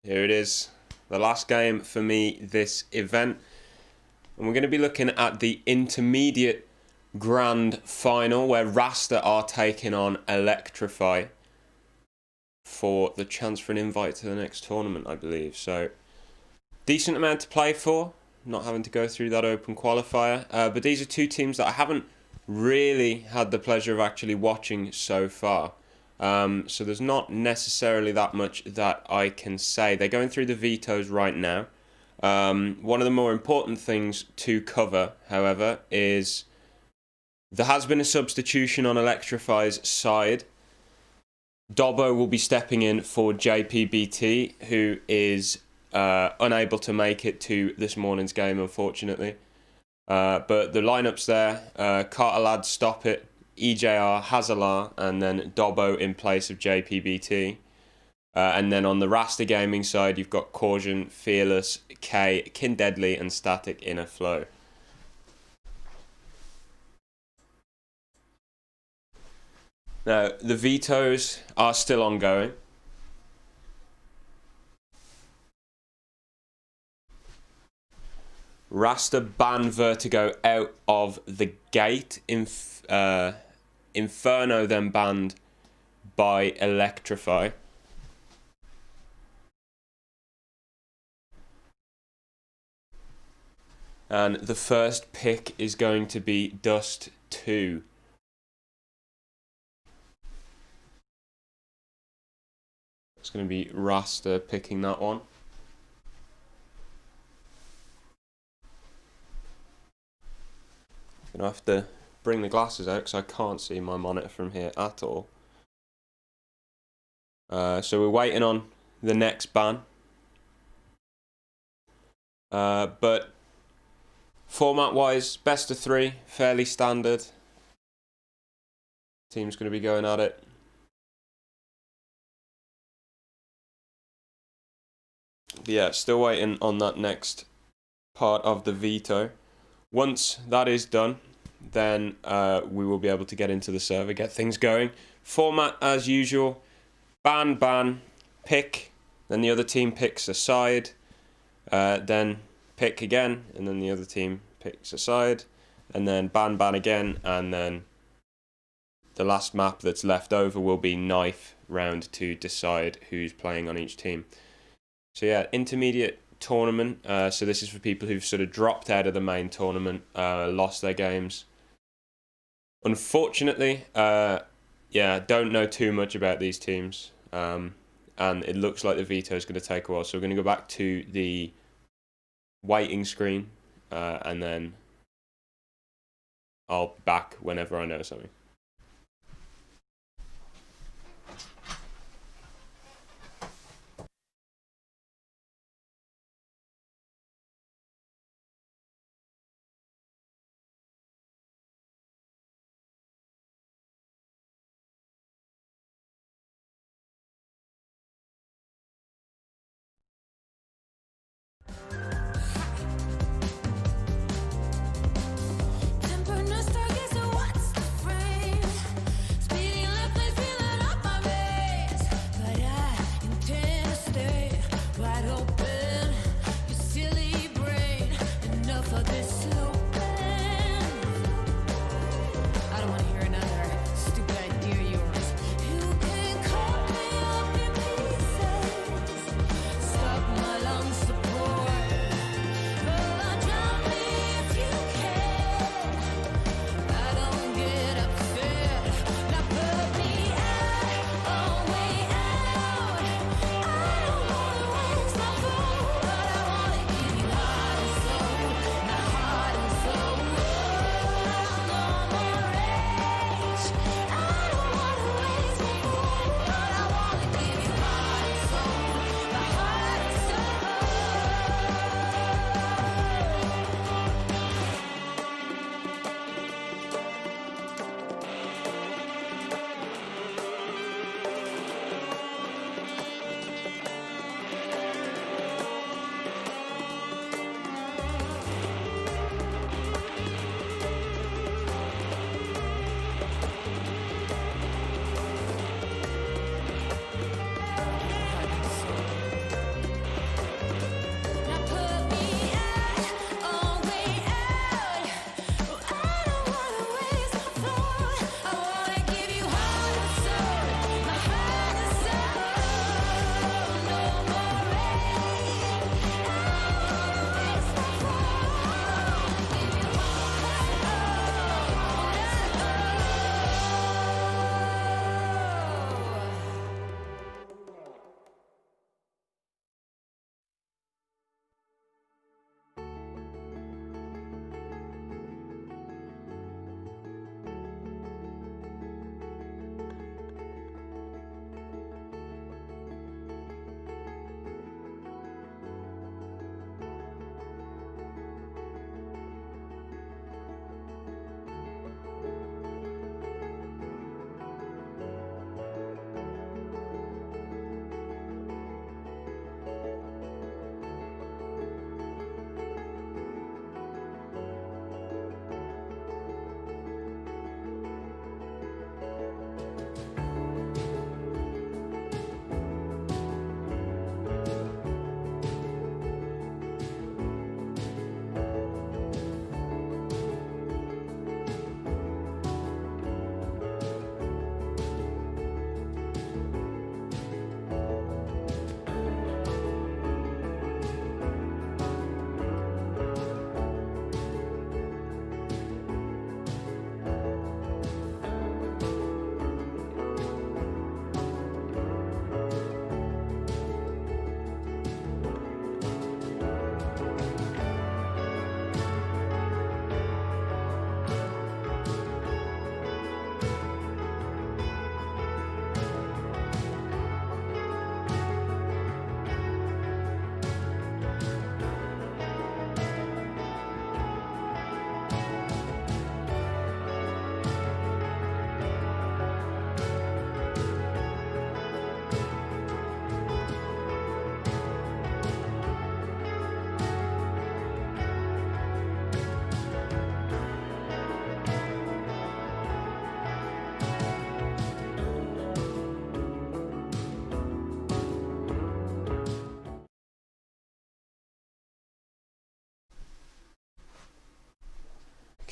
Here it is, the last game for me this event. And we're going to be looking at the intermediate grand final where Rasta are taking on Electrify for the chance for an invite to the next tournament, I believe. So, decent amount to play for, not having to go through that open qualifier. But these are two teams that I haven't really had the pleasure of actually watching so far. So there's not necessarily that much that I can say. They're going through the vetoes right now. One of the more important things to cover, however, is there has been a substitution on Electrify's side. Dobbo will be stepping in for JPBT, who is unable to make it to this morning's game, unfortunately. But the lineups there, Carter Ladd, Stop It, EJR, Hazalar, and then Dobbo in place of JPBT. And then on the Rasta Gaming side, you've got Caution, Fearless, K, Kin Deadly, and Static Inner Flow. Now, the vetoes are still ongoing. Rasta ban Vertigo out of the gate. Inferno then banned by Electrify. And the first pick is going to be Dust 2. It's going to be Rasta picking that one. I'm going to have to bring the glasses out because I can't see my monitor from here at all. So we're waiting on the next ban. But format-wise, best of 3, fairly standard. Team's going to be going at it. But yeah, still waiting on that next part of the veto. Once that is done, then we will be able to get into the server, get things going. Format as usual, ban, pick, then the other team picks a side, then pick again, and then the other team picks a side, and then ban again, and then the last map that's left over will be knife round to decide who's playing on each team. So yeah, intermediate tournament. So this is for people who've sort of dropped out of the main tournament, lost their games. Unfortunately, yeah, don't know too much about these teams. And it looks like the veto is going to take a while. So we're going to go back to the waiting screen, and then I'll be back whenever I know something.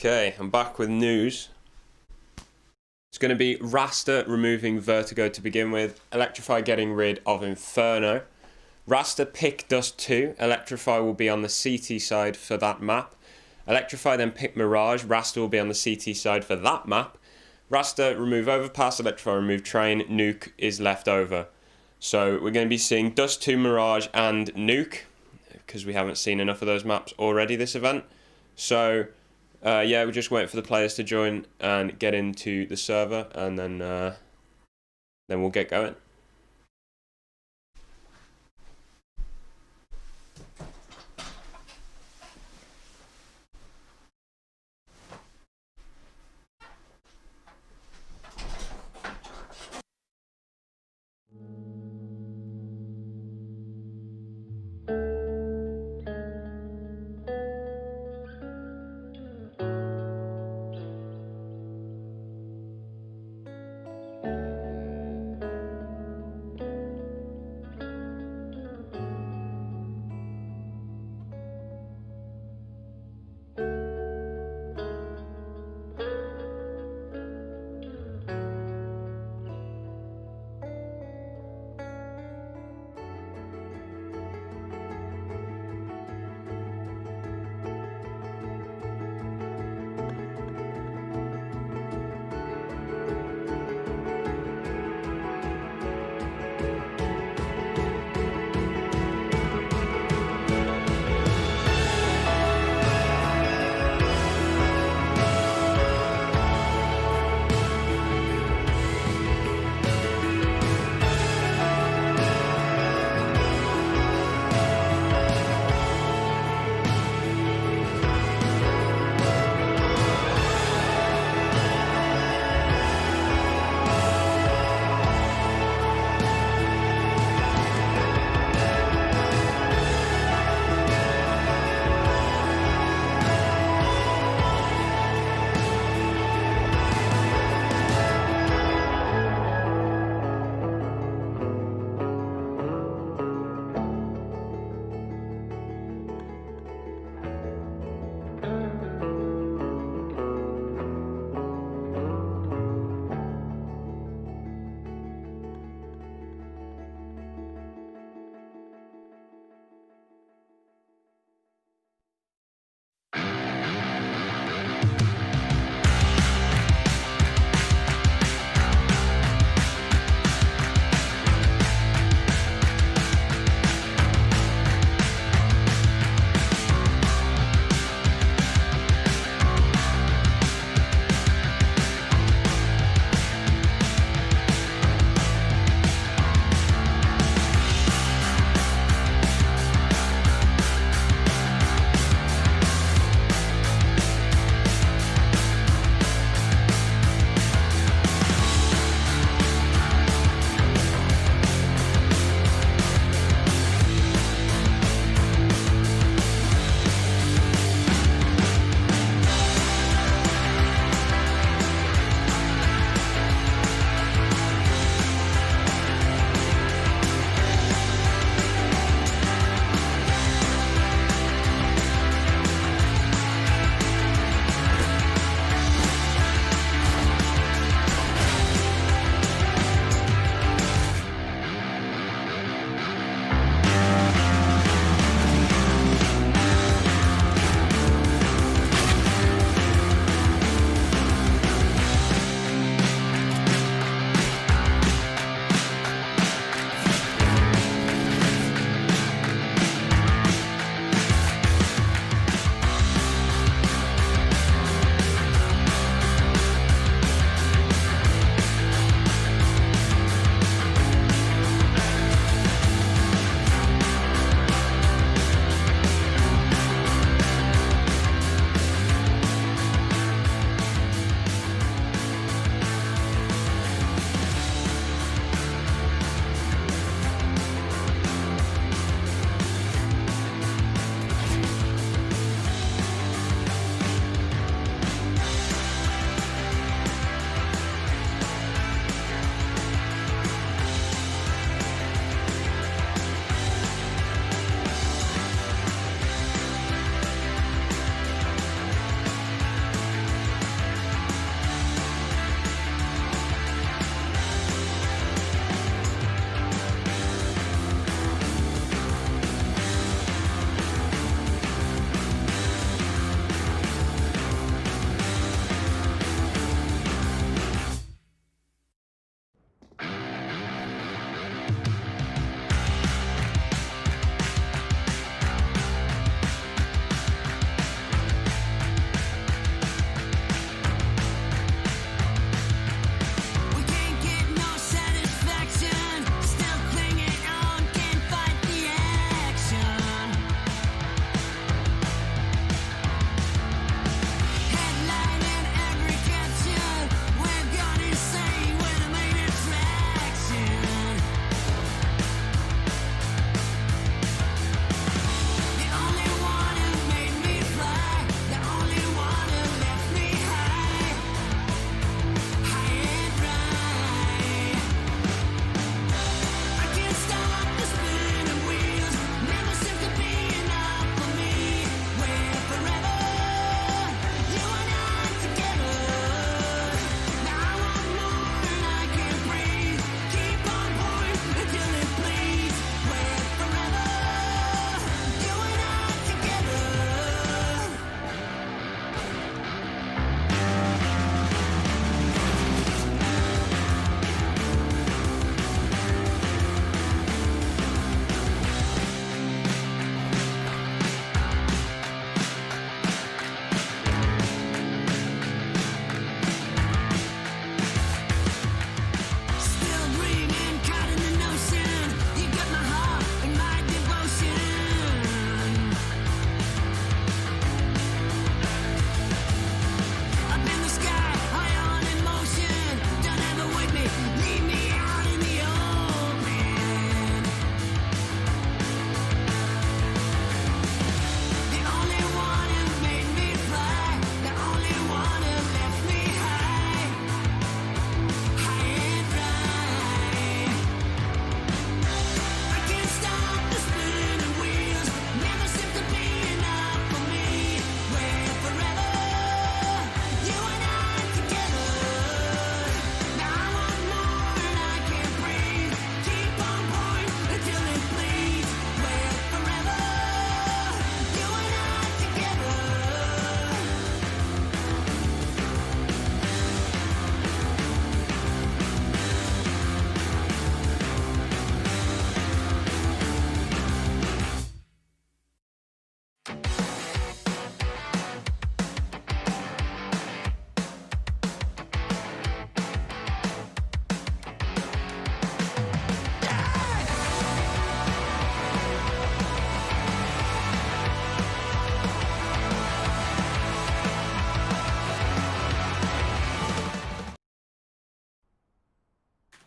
Okay, I'm back with news. It's going to be Rasta removing Vertigo to begin with, Electrify getting rid of Inferno. Rasta pick Dust 2, Electrify will be on the CT side for that map. Electrify then pick Mirage, Rasta will be on the CT side for that map. Rasta remove Overpass, Electrify remove Train, Nuke is left over. So we're going to be seeing Dust 2, Mirage and Nuke, because we haven't seen enough of those maps already this event. So yeah, we're just waiting for the players to join and get into the server, and then we'll get going.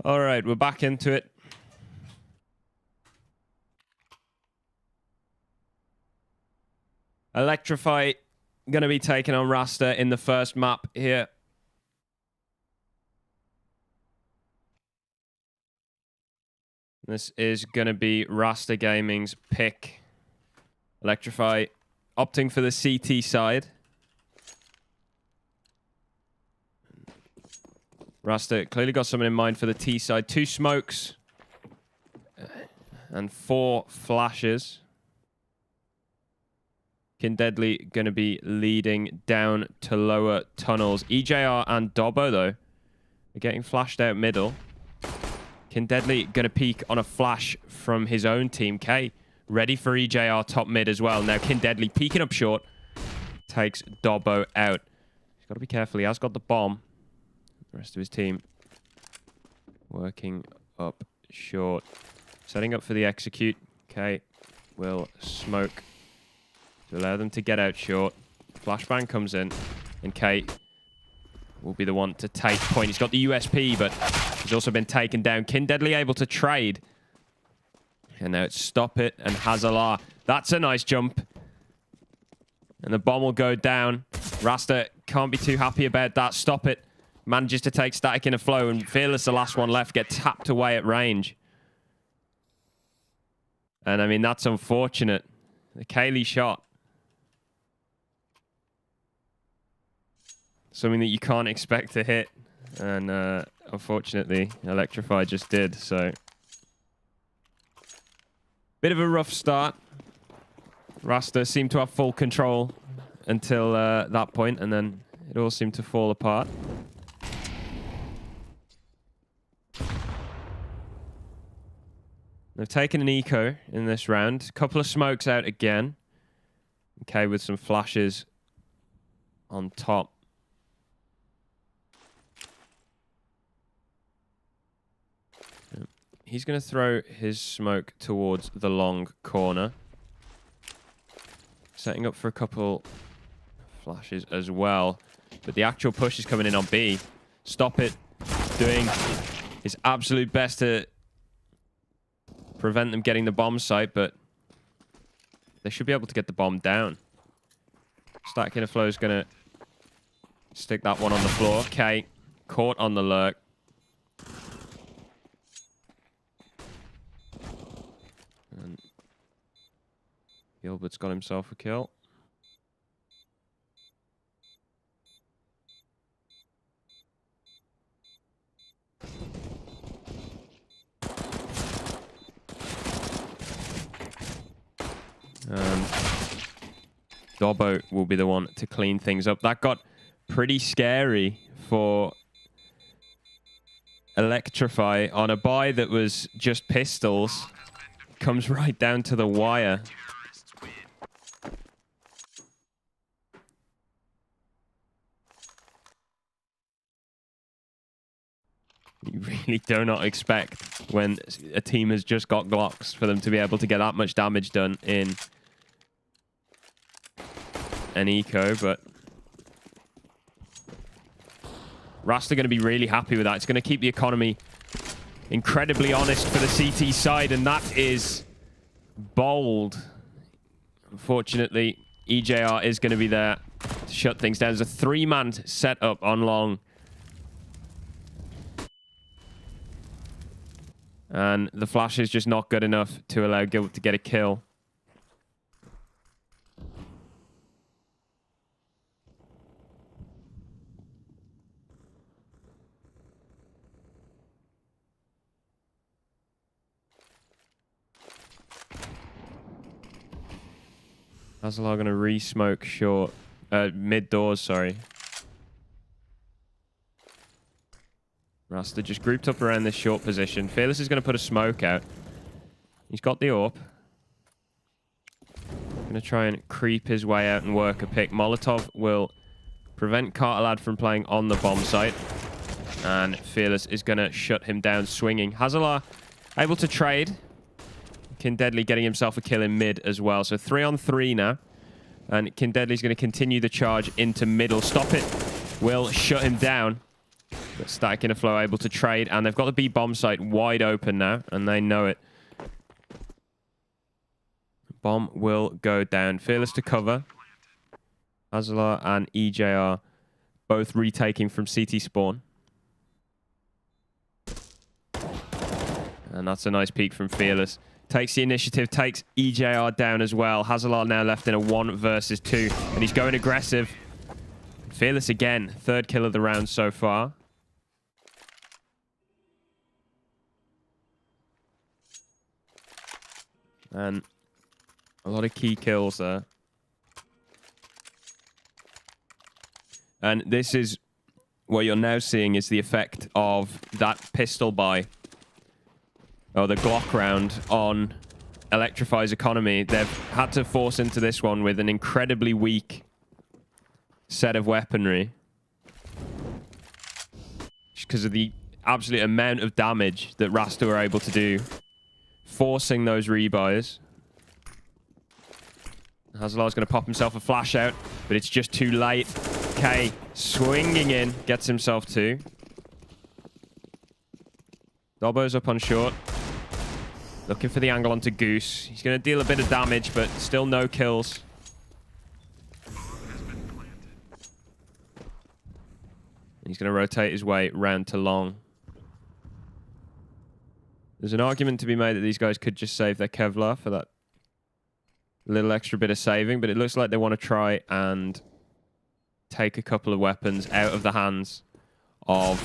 All right, we're back into it. Electrify going to be taking on Rasta in the first map here. This is going to be Rasta Gaming's pick. Electrify opting for the CT side. Rasta clearly got someone in mind for the T side. 2 smokes and 4 flashes. Deadly going to be leading down to lower tunnels. EJR and Dobbo, though, are getting flashed out middle. Deadly going to peek on a flash from his own team. K ready for EJR top mid as well. Now Deadly peeking up short. Takes Dobbo out. He's got to be careful. He has got the bomb. The rest of his team working up short. Setting up for the execute. K will smoke to allow them to get out short. Flashbang comes in, and Kate will be the one to take point. He's got the USP, but he's also been taken down. Deadly able to trade. And now it's Stop It and Hazala. That's a nice jump. And the bomb will go down. Rasta can't be too happy about that. Stop It manages to take Static in a flow, and Fearless, the last one left, get tapped away at range. And I mean, that's unfortunate. The Kaylee shot. Something that you can't expect to hit. And unfortunately, Electrify just did, so. Bit of a rough start. Rasta seemed to have full control until that point, and then it all seemed to fall apart. They've taken an eco in this round. A couple of smokes out again. Okay, with some flashes on top. He's going to throw his smoke towards the long corner. Setting up for a couple flashes as well. But the actual push is coming in on B. Stop It. Doing his absolute best to prevent them getting the bomb site, but they should be able to get the bomb down. Static Inner Flow is going to stick that one on the floor. Okay, caught on the lurk. And Gilbert's got himself a kill. Dobbo will be the one to clean things up. That got pretty scary for Electrify on a buy that was just pistols. Comes right down to the wire. You really do not expect when a team has just got Glocks for them to be able to get that much damage done in an eco, but Rasta going to be really happy with that. It's going to keep the economy incredibly honest for the CT side, and that is bold. Unfortunately, EJR is going to be there to shut things down. There's a 3-man setup on long. And the flash is just not good enough to allow Gilbert to get a kill. Hazala going to re-smoke short. Mid doors, sorry. Rasta just grouped up around this short position. Fearless is going to put a smoke out. He's got the AWP. Going to try and creep his way out and work a pick. Molotov will prevent Cartelad from playing on the bomb site. And Fearless is going to shut him down swinging. Hazala able to trade. Deadly getting himself a kill in mid as well. So 3-on-3 now. And Deadly's going to continue the charge into middle. Stop It will shut him down. But Static Inner Flow able to trade, and they've got the B bomb site wide open now, and they know it. Bomb will go down. Fearless to cover. Hazalar and EJR both retaking from CT spawn. And that's a nice peek from Fearless. Takes the initiative, takes EJR down as well. Hazalar now left in a 1 versus 2, and he's going aggressive. Fearless again, 3rd kill of the round so far. And a lot of key kills there. And this is what you're now seeing is the effect of that pistol buy. Oh, the Glock round on Electrify's economy. They've had to force into this one with an incredibly weak set of weaponry. Just because of the absolute amount of damage that Rasta were able to do. Forcing those rebuys. Hazalar's going to pop himself a flash out, but it's just too late. K swinging in, gets himself 2. Dobbo's up on short. Looking for the angle onto Goose. He's going to deal a bit of damage, but still no kills. And he's going to rotate his way round to long. There's an argument to be made that these guys could just save their Kevlar for that little extra bit of saving, but it looks like they want to try and take a couple of weapons out of the hands of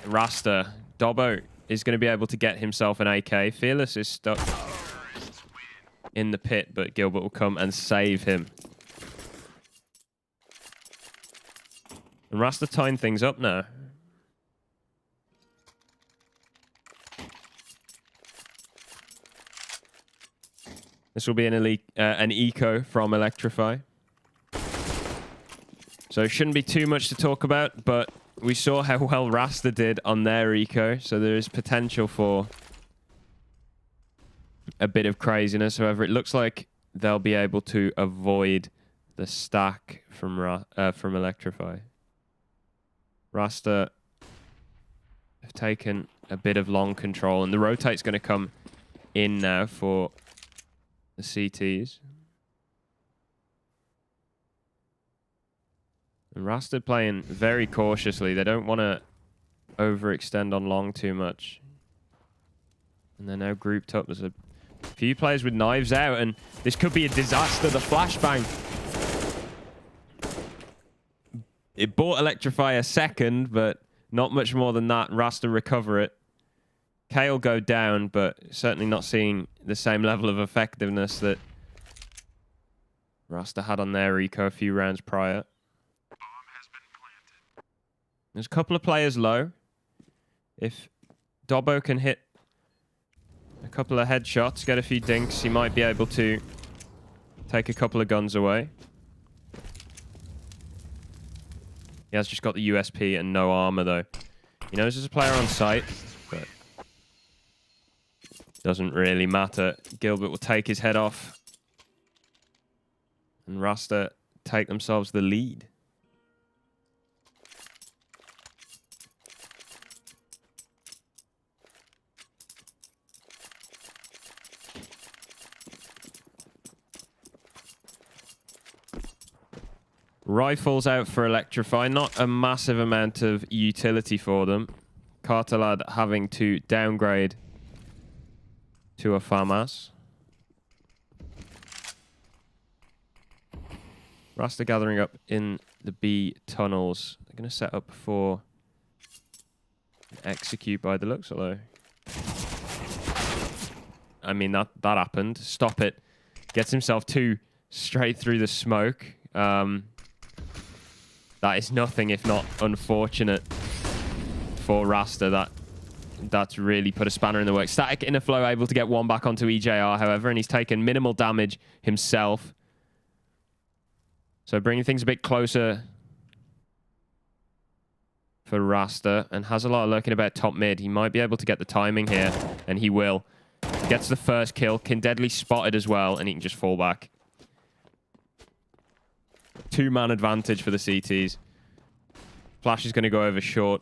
Rasta. Dobbo is going to be able to get himself an AK. Fearless is stuck in the pit, but Gilbert will come and save him. And Rasta tying things up now. This will be an eco from Electrify. So it shouldn't be too much to talk about, but we saw how well Rasta did on their eco, so there is potential for a bit of craziness. However, it looks like they'll be able to avoid the stack from Electrify. Rasta have taken a bit of long control, and the rotate's going to come in now for the CTs. And Rasta playing very cautiously. They don't want to overextend on long too much. And they're now grouped up. There's a few players with knives out, and this could be a disaster. The flashbang. It bought Electrify a second, but not much more than that. Rasta recover it. K will go down, but certainly not seeing the same level of effectiveness that Rasta had on their eco a few rounds prior. There's a couple of players low. If Dobbo can hit a couple of headshots, get a few dinks, he might be able to take a couple of guns away. He has just got the USP and no armor, though. He knows there's a player on site, but doesn't really matter. Gilbert will take his head off. And Rasta take themselves the lead. Rifles out for Electrify. Not a massive amount of utility for them. Cartelad having to downgrade to a FAMAS. Rasta gathering up in the B tunnels. They're going to set up for an execute by the looks, although I mean, that happened. Stop it. Gets himself 2 straight through the smoke. That is nothing if not unfortunate for Rasta. That's really put a spanner in the works. Static Inner Flow able to get 1 back onto EJR, however, and he's taken minimal damage himself. So bringing things a bit closer for Rasta. And Hazalar lurking about top mid. He might be able to get the timing here, and he will. Gets the first kill. Deadly spotted as well, and he can just fall back. 2-man advantage for the CTs. Flash is going to go over short.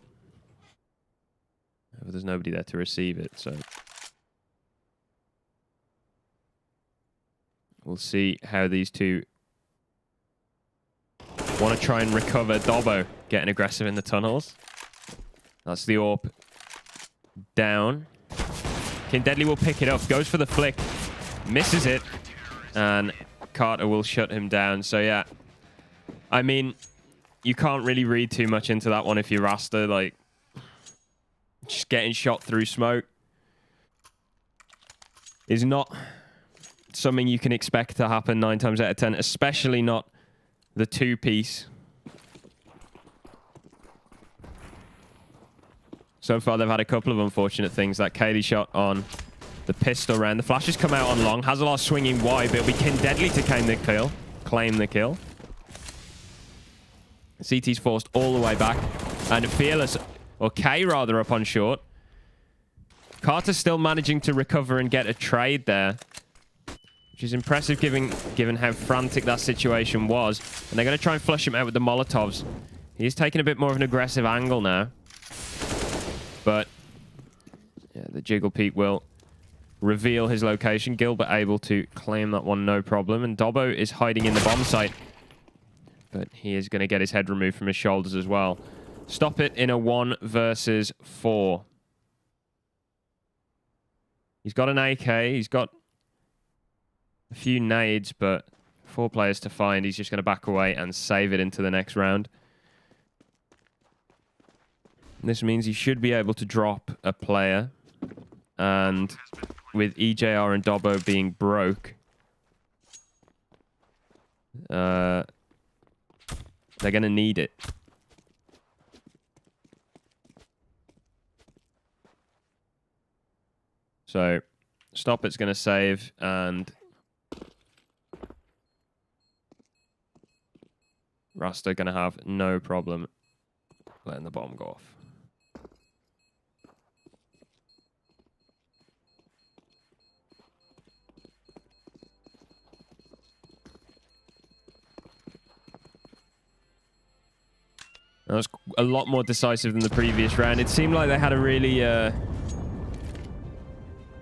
But there's nobody there to receive it, so... We'll see how these two want to try and recover. Dobbo getting aggressive in the tunnels. That's the AWP down. Deadly will pick it up. Goes for the flick. Misses it. And Carter will shut him down. So, yeah. I mean, you can't really read too much into that one if you're Rasta. Like, just getting shot through smoke is not something you can expect to happen 9 times out of 10. Especially not the 2-piece. So far, they've had a couple of unfortunate things. That Kaylee shot on the pistol round. The flash has come out on long. Hazard swinging wide, but it'll be Deadly to claim the kill. CT's forced all the way back. And Fearless, or K rather, up on short. Carter's still managing to recover and get a trade there, which is impressive given how frantic that situation was. And they're going to try and flush him out with the Molotovs. He's taking a bit more of an aggressive angle now. But yeah, the Jiggle Peak will reveal his location. Gilbert able to claim that one, no problem. And Dobbo is hiding in the bomb site. But he is going to get his head removed from his shoulders as well. Stop it in a 1 versus 4. He's got an AK. He's got a few nades, but 4 players to find. He's just going to back away and save it into the next round. This means he should be able to drop a player. And with EJR and Dobbo being broke, they're going to need it. So, Stop It's going to save, and Rasta going to have no problem letting the bomb go off. That was a lot more decisive than the previous round. It seemed like they had a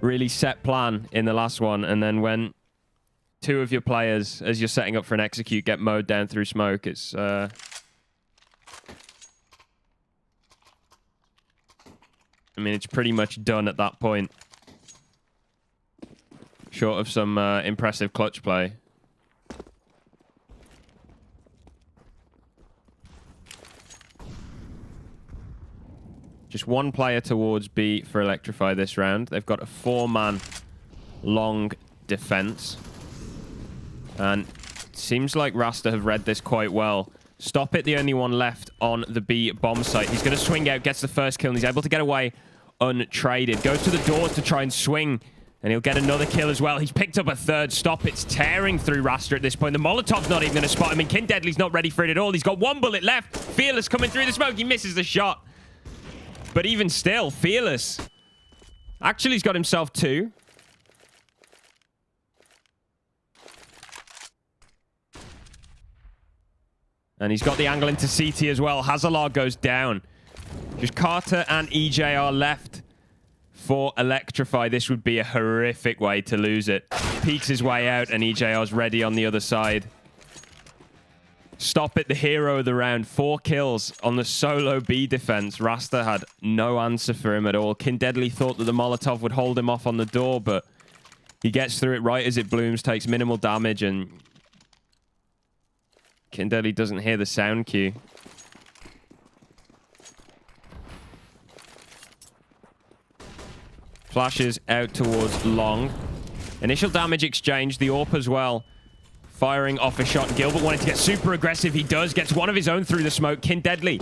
really set plan in the last one, and then when 2 of your players, as you're setting up for an execute, get mowed down through smoke, it's I mean, it's pretty much done at that point. Short of some impressive clutch play. Just 1 player towards B for Electrify this round. They've got a 4-man long defense. And it seems like Rasta have read this quite well. Stop It, the only one left on the B bomb site. He's going to swing out, gets the first kill, and he's able to get away untraded. Goes to the doors to try and swing, and he'll get another kill as well. He's picked up a 3rd. Stop It's tearing through Rasta at this point. The Molotov's not even going to spot him, and Deadly's not ready for it at all. He's got 1 bullet left. Fearless coming through the smoke. He misses the shot. But even still, Fearless actually has got himself 2. And he's got the angle into CT as well. Hazalar goes down. Just Carter and EJR left for Electrify. This would be a horrific way to lose it. Peeks his way out, and EJR's ready on the other side. Stop It, the hero of the round. 4 kills on the solo B defense. Rasta had no answer for him at all. Deadly thought that the Molotov would hold him off on the door, but he gets through it right as it blooms, takes minimal damage, and Deadly doesn't hear the sound cue. Flashes out towards long. Initial damage exchange, the AWP as well. Firing off a shot. Gilbert wanted to get super aggressive. He does. Gets one of his own through the smoke. Deadly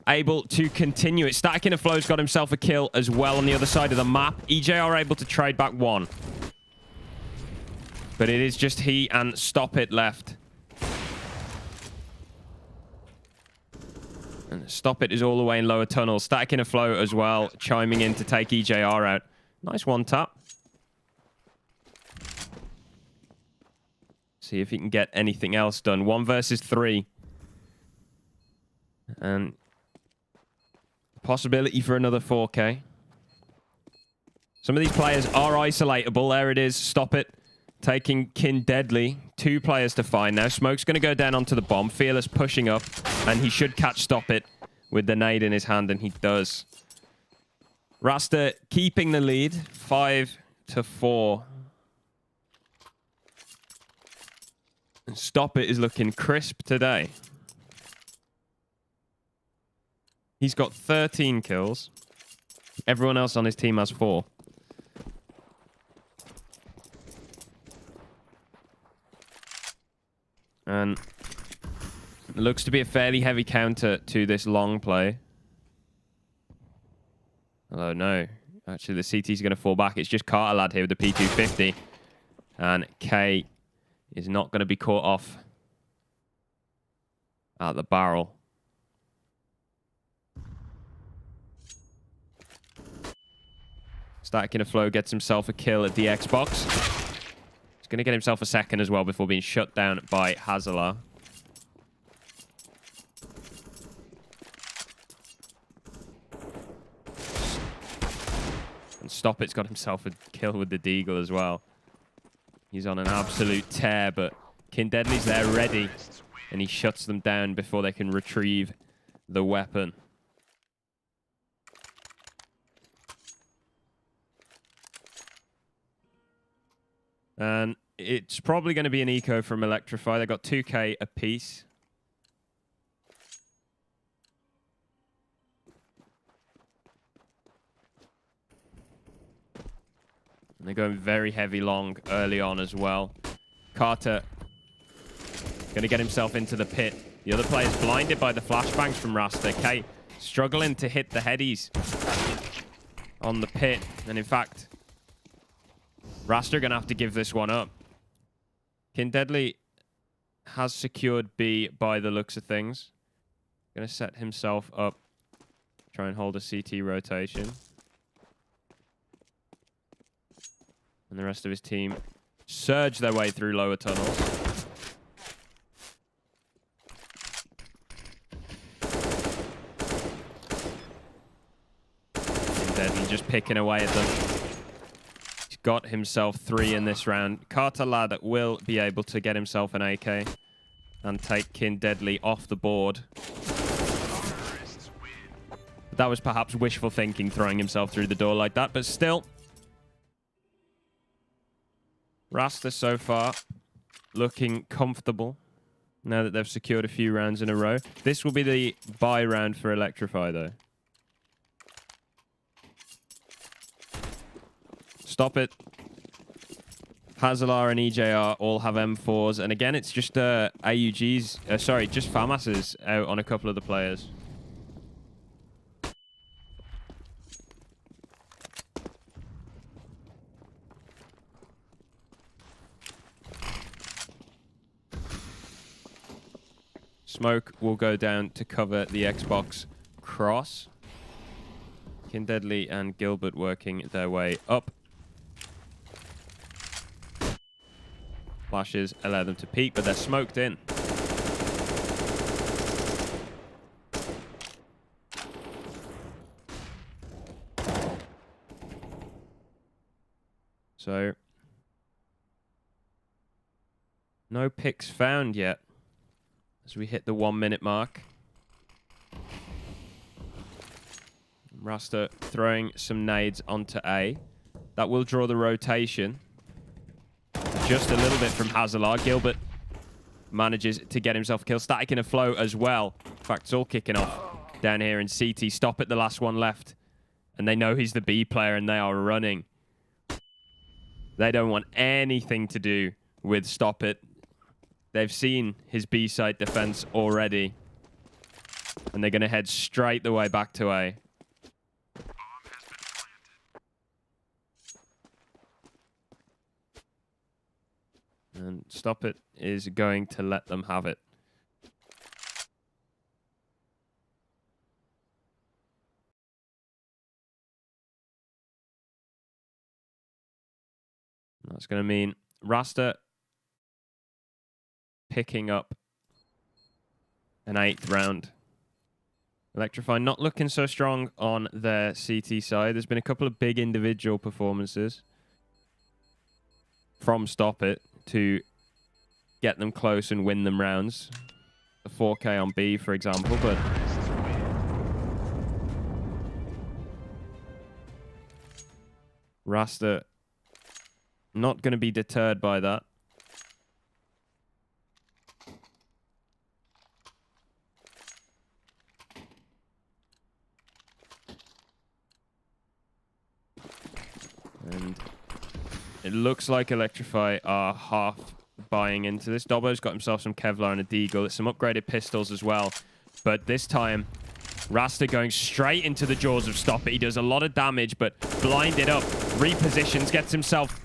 able to continue it. Static Inner Flow's got himself a kill as well on the other side of the map. EJR able to trade back 1. But it is just he and Stop It left. And Stop It is all the way in lower tunnel. Static Inner Flow as well, chiming in to take EJR out. Nice 1 tap. See if he can get anything else done. 1 versus 3. And possibility for another 4K. Some of these players are isolatable. There it is. Stop it. Taking Kin Deadly. 2 players to find now. Smoke's going to go down onto the bomb. Fearless pushing up. And he should catch Stop It with the nade in his hand. And he does. Rasta keeping the lead. 5-4. And Stop It is looking crisp today. He's got 13 kills. Everyone else on his team has 4. And it looks to be a fairly heavy counter to this long play. Although, no. Actually, the CT's going to fall back. It's just Carter Lad here with the P250. And K is not going to be caught off at the barrel. Static in a flow gets himself a kill at the Xbox. He's going to get himself a second as well before being shut down by Hazalar. And Stop It's got himself a kill with the Deagle as well. He's on an absolute tear, but Kin Deadly's there ready. And he shuts them down before they can retrieve the weapon. And it's probably going to be an eco from Electrify. They got 2K apiece. And they're going very heavy long early on as well. Carter going to get himself into the pit. The other player's blinded by the flashbangs from Rasta. K struggling to hit the headies on the pit. And in fact, Rasta are going to have to give this one up. Kin Deadly has secured B by the looks of things. Going to set himself up. Try and hold a CT rotation. And the rest of his team surge their way through lower tunnels. Kin Deadly just picking away at them. Got himself 3 in this round. Carter Lad will be able to get himself an AK and take Kin Deadly off the board. That was perhaps wishful thinking, throwing himself through the door like that, but still. Rasta so far looking comfortable now that they've secured a few rounds in a row. This will be the bye round for Electrify, though. Stop It. Hazalar and EJR all have M4s. And again, it's just AUGs. Sorry, just FAMASs out on a couple of the players. Smoke will go down to cover the Xbox cross. Kin Deadly and Gilbert working their way up. Flashes allow them to peek, but they're smoked in. So, no picks found yet as we hit the 1 minute mark. Rasta throwing some nades onto A. That will draw the rotation. Just a little bit from Hazalar. Gilbert manages to get himself a kill. Static in a flow as well. In fact, it's all kicking off down here in CT. Stop It, the last one left. And they know he's the B player and they are running. They don't want anything to do with Stop It. They've seen his B site defense already. And they're going to head straight the way back to A. And Stop It is going to let them have it. That's going to mean Rasta picking up an 8th round. Electrify not looking so strong on their CT side. There's been a couple of big individual performances from Stop It to get them close and win them rounds. The 4K on B, for example, but Rasta not going to be deterred by that. And it looks like Electrify are half buying into this. Dobbo's got himself some Kevlar and a Deagle. It's some upgraded pistols as well. But this time, Rasta going straight into the jaws of Stop It. He does a lot of damage, but blinded up. Repositions, gets himself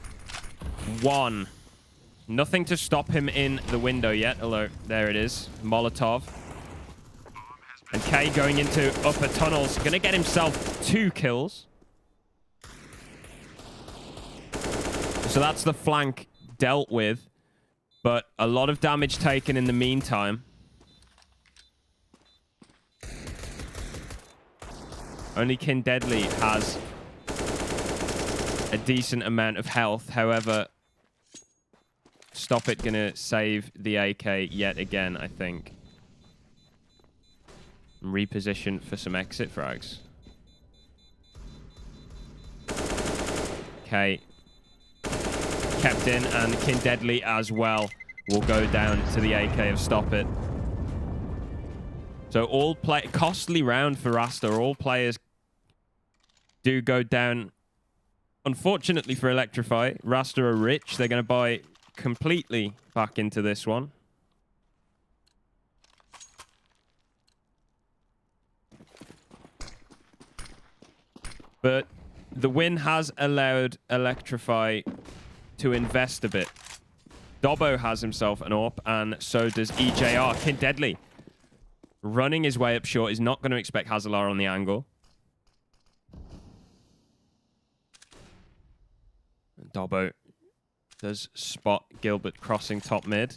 one. Nothing to stop him in the window yet, although there it is. Molotov. And K going into upper tunnels. Going to get himself 2 kills. So that's the flank dealt with, but a lot of damage taken in the meantime. Only Kin Deadly has a decent amount of health. However, Stop It gonna save the AK yet again, I think. And reposition for some exit frags. Okay. Kept in, and Kin Deadly as well will go down to the AK of Stop It. So all costly round for Rasta. All players do go down. Unfortunately for Electrify, Rasta are rich. They're going to buy completely back into this one. But the win has allowed Electrify to invest a bit. Dobbo has himself an AWP, and so does EJR. Kin Deadly running his way up short. Is not going to expect Hazalar on the angle. Dobbo does spot Gilbert crossing top mid.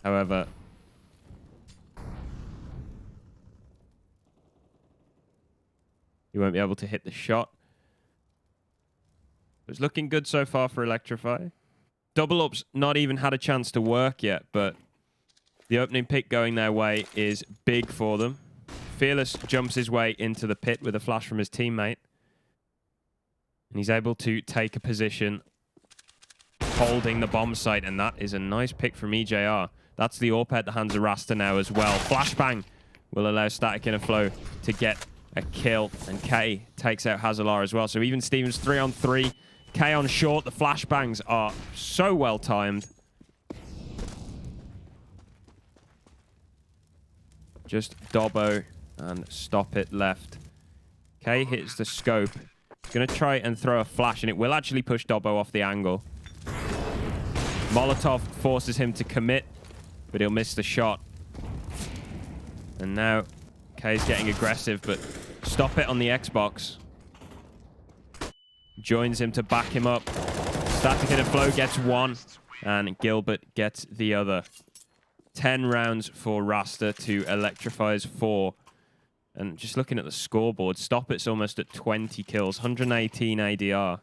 However, he won't be able to hit the shot. It's looking good so far for Electrify. Double Up's not even had a chance to work yet, but the opening pick going their way is big for them. Fearless jumps his way into the pit with a flash from his teammate. And he's able to take a position holding the bomb site, and that is a nice pick from EJR. That's the AWP at the hands of Rasta now as well. Flashbang will allow Static in a flow to get a kill, and K takes out Hazalar as well. So even Stevens 3-on-3. K on short. The flashbangs are so well timed. Just Dobbo and Stop It left. K hits the scope. He's going to try and throw a flash, and it will actually push Dobbo off the angle. Molotov forces him to commit, but he'll miss the shot. And now K's getting aggressive, but Stop It on the Xbox joins him to back him up. Static in a flow gets one, and Gilbert gets the other. 10 rounds for Rasta to Electrify's 4. And just looking at the scoreboard, Stop It's almost at 20 kills, 118 ADR.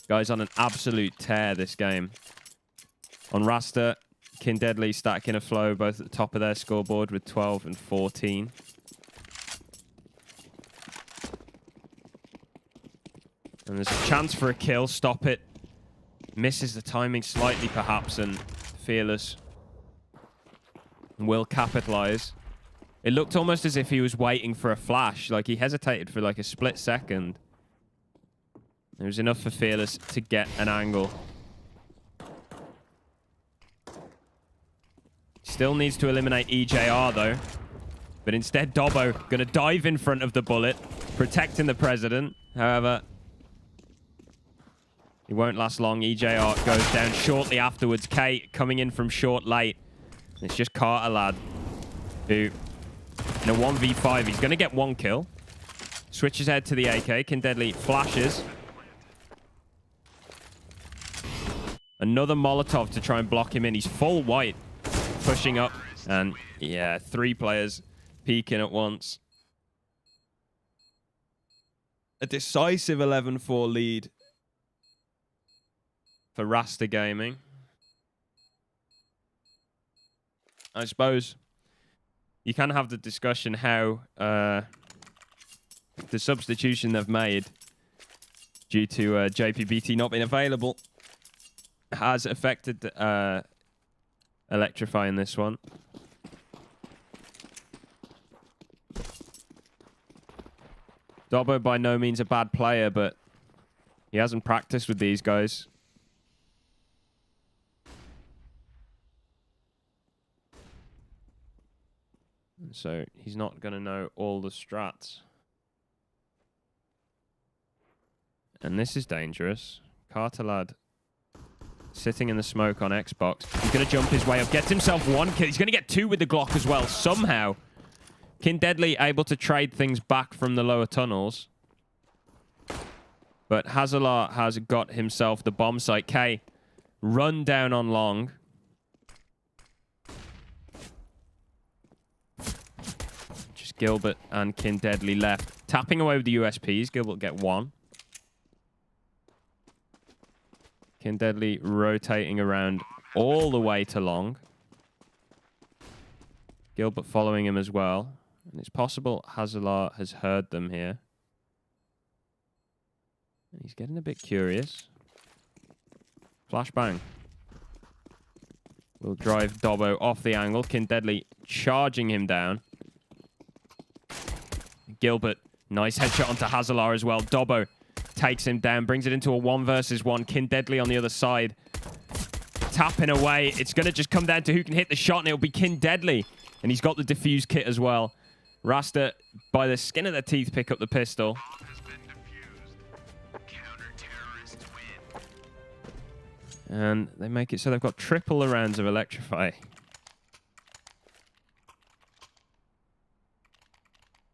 Guys on an absolute tear this game. On Rasta, Kin Deadly, Static in a flow, both at the top of their scoreboard with 12 and 14. And there's a chance for a kill. Stop It misses the timing slightly, perhaps, and Fearless will capitalize. It looked almost as if he was waiting for a flash. Like, he hesitated for like a split second. There was enough for Fearless to get an angle. Still needs to eliminate EJR, though. But instead, Dobbo going to dive in front of the bullet, protecting the President. However, it won't last long. EJR goes down shortly afterwards. K coming in from short late. It's just Carter Lad, who, in a 1v5, he's going to get one kill. Switches head to the AK. Kin Deadly flashes. Another Molotov to try and block him in. He's full white, pushing up. And yeah, 3 players peaking at once. A decisive 11-4 lead for Rasta Gaming. I suppose you can have the discussion how the substitution they've made due to JPBT not being available has affected Electrify in this one. Dobbo by no means a bad player, but he hasn't practiced with these guys. So he's not going to know all the strats. And this is dangerous. Cartelad sitting in the smoke on Xbox. He's going to jump his way up. Gets himself one kill. He's going to get two with the Glock as well. Somehow. Kin Deadly able to trade things back from the lower tunnels. But Hazalar has got himself the bomb site. K run down on long. Just Gilbert and Kin Deadly left. Tapping away with the USPs. Gilbert will get one. Kin Deadly rotating around all the way to long. Gilbert following him as well. And it's possible Hazalar has heard them here. He's getting a bit curious. Flashbang. Will drive Dobbo off the angle. Kin Deadly charging him down. Gilbert, nice headshot onto Hazalar as well. Dobbo takes him down, brings it into a 1 versus 1. Kin Deadly on the other side. Tapping away. It's going to just come down to who can hit the shot, and it'll be Kin Deadly. And he's got the defuse kit as well. Rasta, by the skin of their teeth, pick up the pistol. And they make it so they've got triple the rounds of Electrify.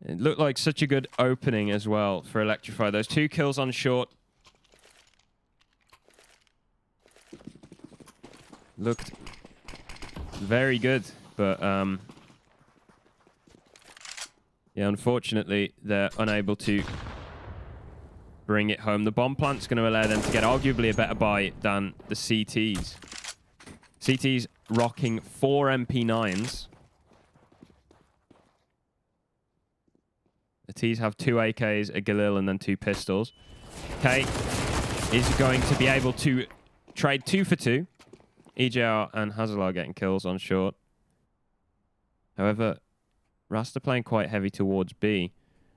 It looked like such a good opening as well for Electrify. Those 2 kills on short. Looked very good, but yeah, unfortunately, they're unable to bring it home. The bomb plant's going to allow them to get arguably a better buy than the CTs. CTs rocking 4 MP9s. The T's have 2 AKs, a Galil, and then 2 pistols. K is going to be able to trade 2 for 2. EJR and Hazalar getting kills on short. However, Rasta playing quite heavy towards B.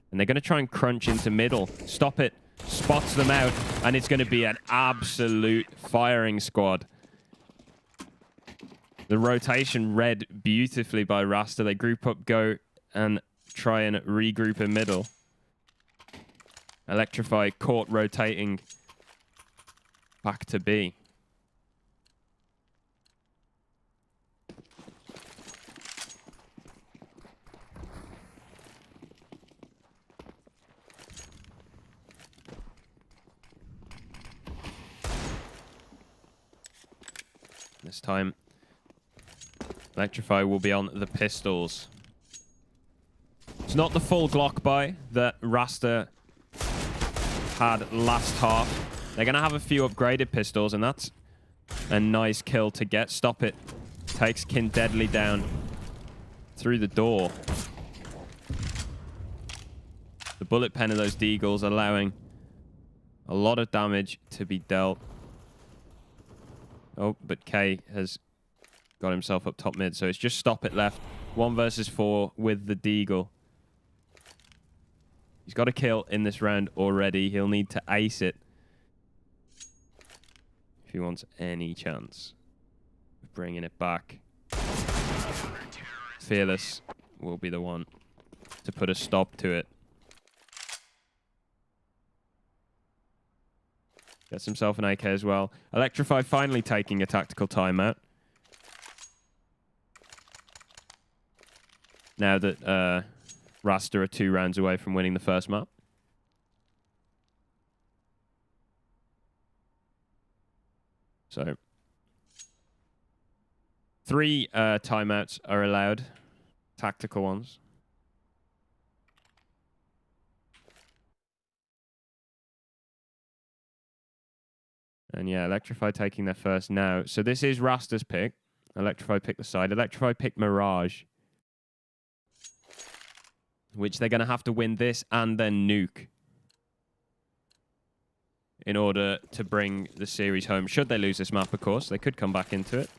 And they're going to try and crunch into middle. Stop it. Spots them out. And it's going to be an absolute firing squad. The rotation read beautifully by Rasta. They group up, go, and try and regroup in middle. Electrify caught rotating back to B. This time, Electrify will be on the pistols. It's not the full Glock buy that Rasta had last half. They're going to have a few upgraded pistols, and that's a nice kill to get. Stop it. Takes Kin Deadly down through the door. The bullet pen of those Deagles allowing a lot of damage to be dealt. Oh, but K has got himself up top mid, so it's just Stop It left. 1 versus 4 with the Deagle. He's got a kill in this round already. He'll need to ace it if he wants any chance of bringing it back. Fearless will be the one to put a stop to it. Gets himself an AK as well. Electrify finally taking a tactical timeout. Now that Rasta are 2 rounds away from winning the first map. So 3 timeouts are allowed. Tactical ones. And yeah, Electrify taking their first now. So this is Rasta's pick. Electrify picked the side. Electrify picked Mirage, which they're going to have to win this and then nuke in order to bring the series home. Should they lose this map, of course, they could come back into it.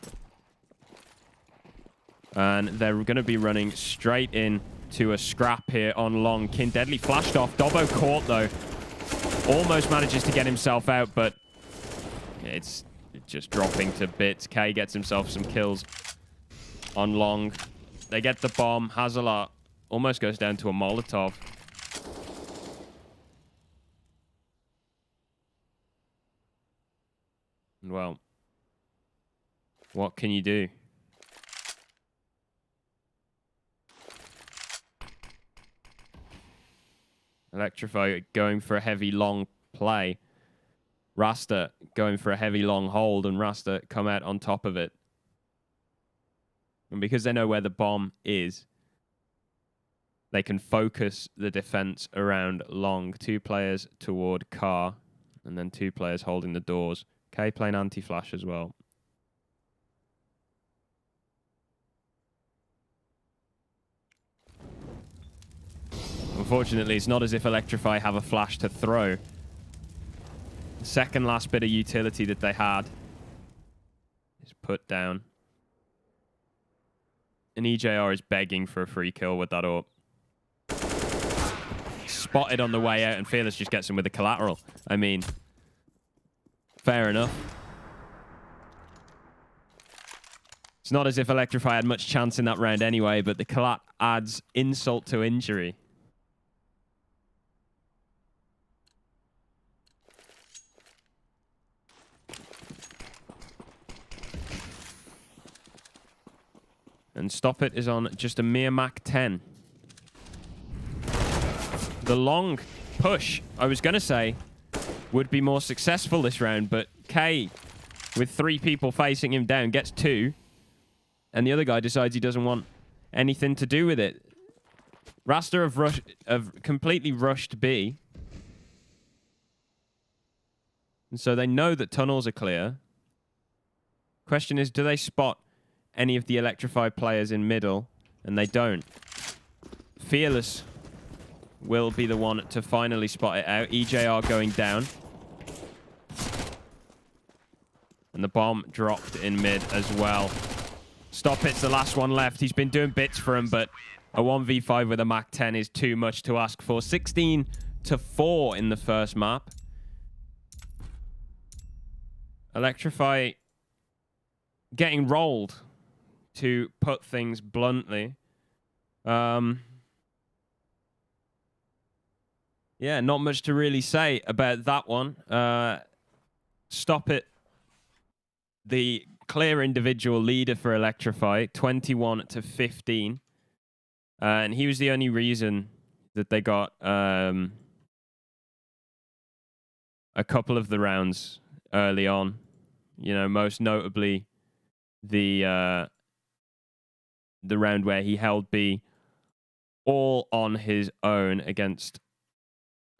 And they're going to be running straight in to a scrap here on long. Kin Deadly flashed off. Dobbo caught, though. Almost manages to get himself out, but it's just dropping to bits. K gets himself some kills on long. They get the bomb. Hazala almost goes down to a Molotov. Well, what can you do? Electrify going for a heavy long play. Rasta going for a heavy long hold, and Rasta come out on top of it. And because they know where the bomb is, they can focus the defense around long. 2 players toward car, and then 2 players holding the doors. K playing anti-flash as well. Unfortunately, it's not as if Electrify have a flash to throw. The second last bit of utility that they had is put down. And EJR is begging for a free kill with that AWP. Spotted on the way out, and Fearless just gets him with the collateral. I mean, fair enough. It's not as if Electrify had much chance in that round anyway, but the collat adds insult to injury. And Stop It is on just a mere Mach 10. The long push, I was going to say, would be more successful this round, but K, with 3 people facing him down, gets 2, and the other guy decides he doesn't want anything to do with it. Rasta have completely rushed B, and so they know that tunnels are clear. Question is, do they spot any of the Electrify players in middle? And they don't. Fearless will be the one to finally spot it out. EJR going down. And the bomb dropped in mid as well. Stop It's the last one left. He's been doing bits for him, but a 1v5 with a Mach 10 is too much to ask for. 16-4 in the first map. Electrify getting rolled, to put things bluntly. Yeah, not much to really say about that one. Stop It, the clear individual leader for Electrify, 21-15. And he was the only reason that they got a couple of the rounds early on. You know, most notably the round where he held B all on his own against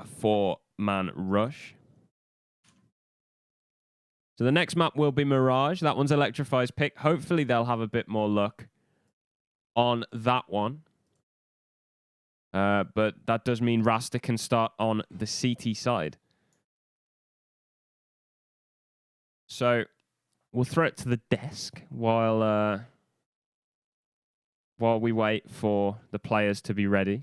a 4-man rush. So the next map will be Mirage. That one's Electrify's pick. Hopefully they'll have a bit more luck on that one. But that does mean Rasta can start on the CT side. So we'll throw it to the desk while we wait for the players to be ready.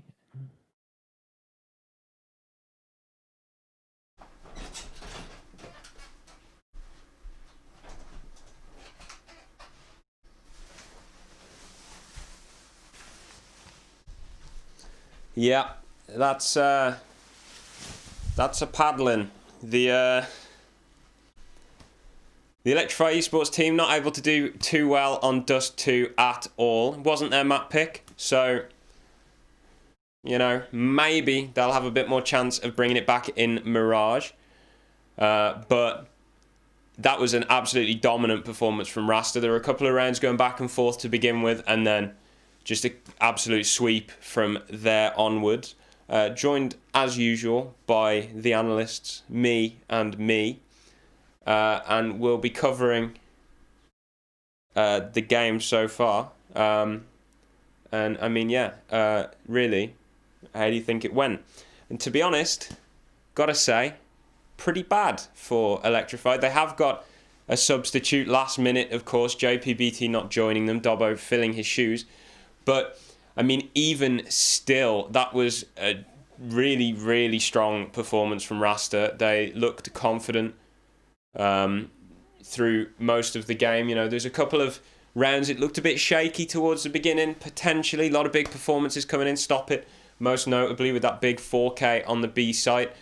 Yeah, that's a paddling. The Electrify Esports team not able to do too well on Dust 2 at all. It wasn't their map pick, so, you know, maybe they'll have a bit more chance of bringing it back in Mirage. But that was an absolutely dominant performance from Rasta. There were a couple of rounds going back and forth to begin with, and then just an absolute sweep from there onwards. Joined, as usual, by the analysts, me and me. and we'll be covering the game so far. And I mean, yeah, really, how do you think it went? And to be honest, gotta say, pretty bad for Electrify. They have got a substitute last minute, of course, JPBT not joining them, Dobbo filling his shoes. But, I mean, even still, that was a really, really strong performance from Rasta. They looked confident through most of the game. You know, there's a couple of rounds it looked a bit shaky towards the beginning, potentially. A lot of big performances coming in, Stop It, most notably with that big 4K on the B site.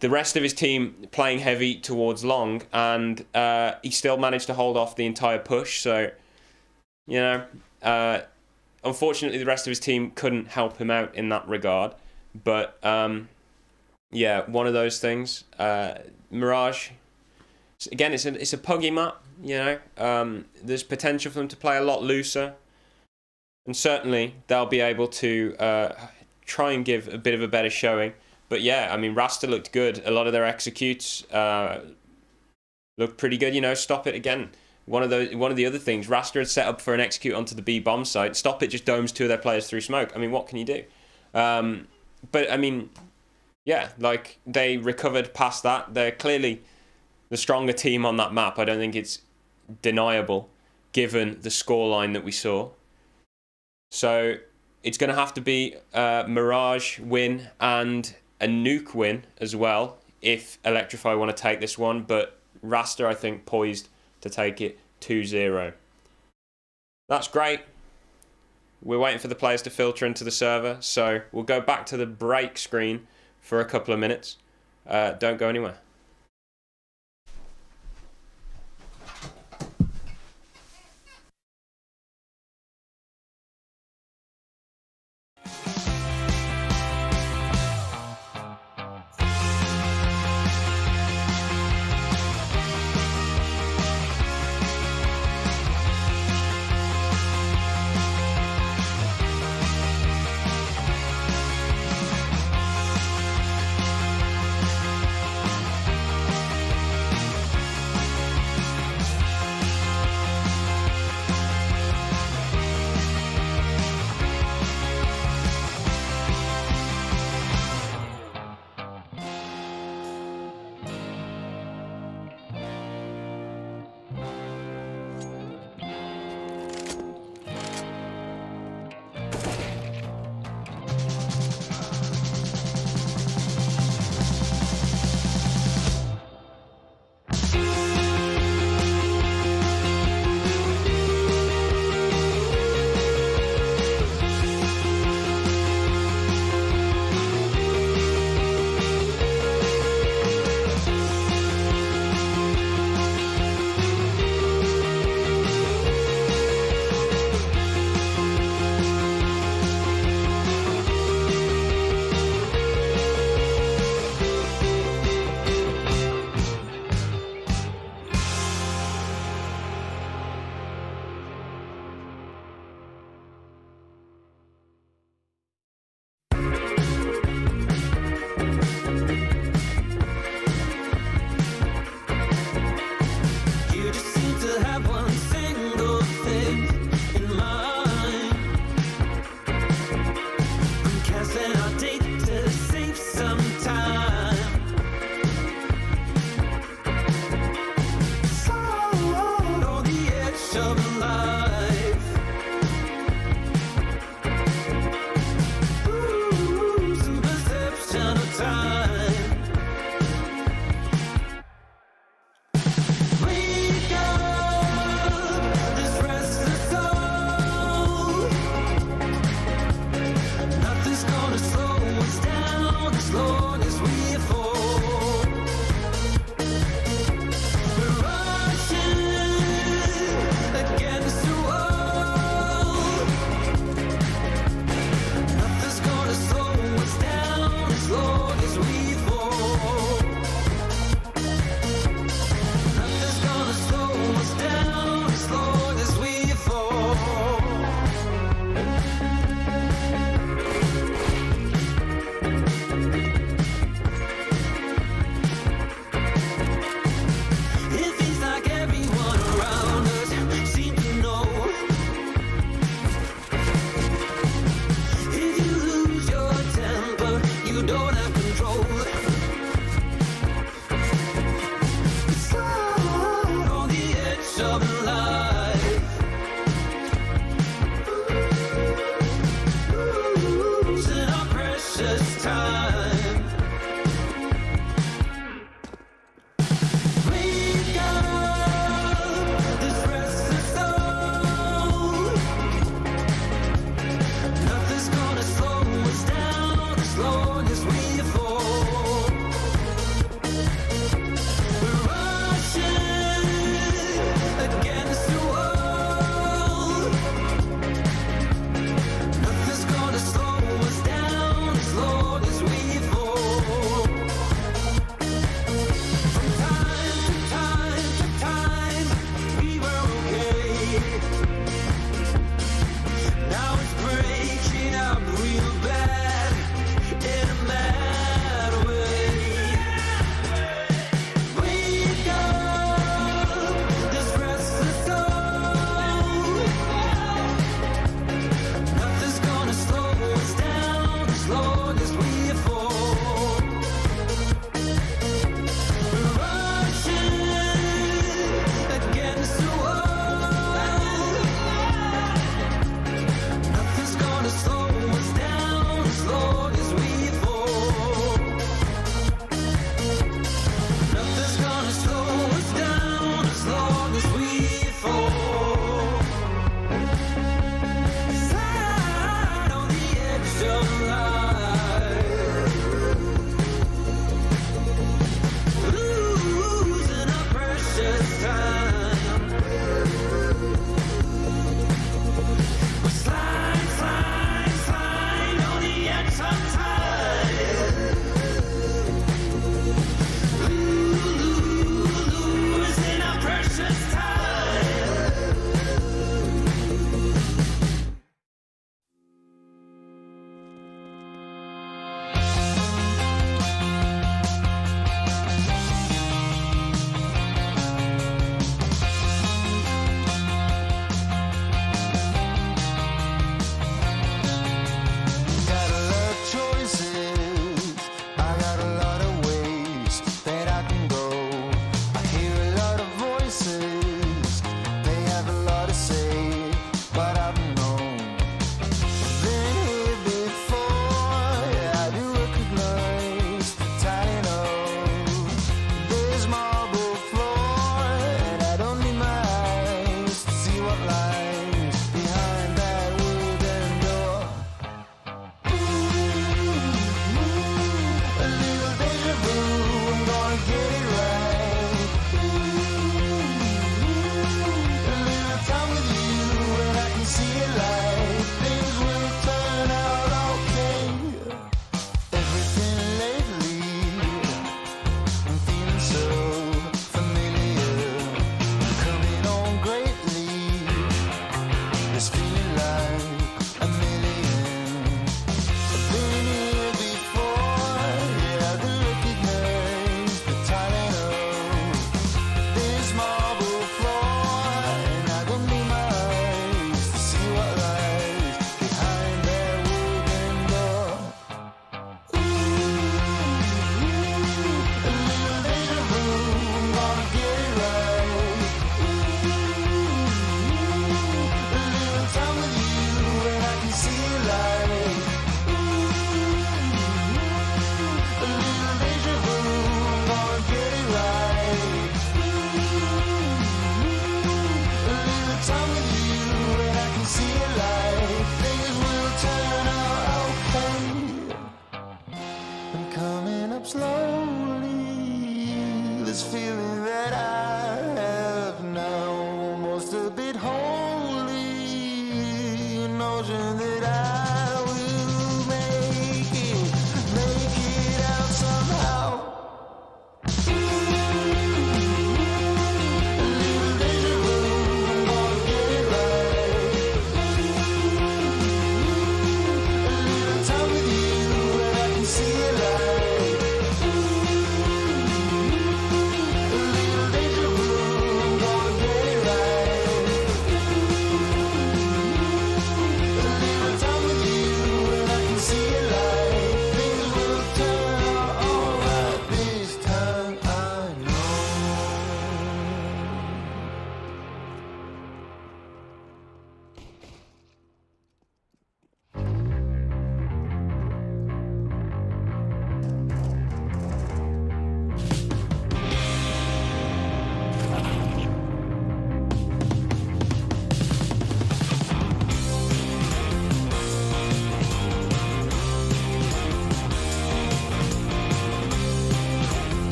The rest of his team playing heavy towards long, and he still managed to hold off the entire push. So, you know, unfortunately, the rest of his team couldn't help him out in that regard. But, yeah, one of those things. Mirage, again, it's a puggy map, you know. There's potential for them to play a lot looser. And certainly, they'll be able to try and give a bit of a better showing. But yeah, I mean, Rasta looked good. A lot of their executes looked pretty good. You know, Stop It again. One of the other things, Rasta had set up for an execute onto the B bomb site. Stop It just domes two of their players through smoke. I mean, what can you do? But I mean, yeah, like they recovered past that. They're clearly the stronger team on that map. I don't think it's deniable, given the scoreline that we saw. So it's going to have to be Mirage win and a Nuke win as well if Electrify want to take this one. But Rasta, I think, poised to take it 2-0. That's great. We're waiting for the players to filter into the server, so we'll go back to the break screen for a couple of minutes. Don't go anywhere.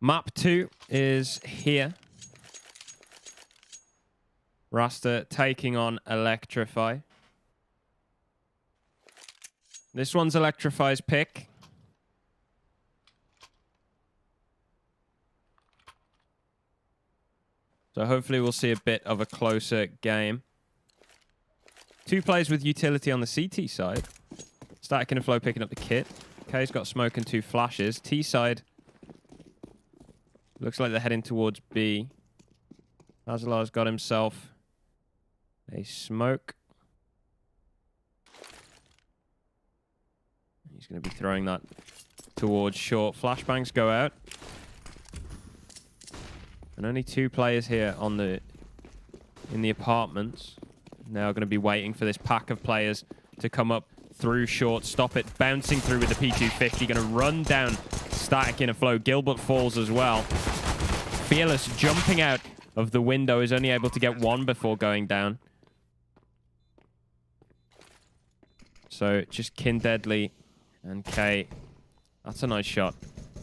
Map 2 is here. Rasta taking on Electrify. This one's Electrify's pick. So hopefully we'll see a bit of a closer game. Two players with utility on the CT side. Static and Flow picking up the kit. K's got smoke and two flashes. T side. Looks like they're heading towards B. Azalar's got himself a smoke. He's going to be throwing that towards short. Flashbangs go out. And only two players here on in the apartments. Now going to be waiting for this pack of players to come up through short. Stop it. Bouncing through with the P250. Going to run down Static in a flow. Gilbert falls as well. Fearless jumping out of the window is only able to get one before going down. So just Kin Deadly and K. That's a nice shot.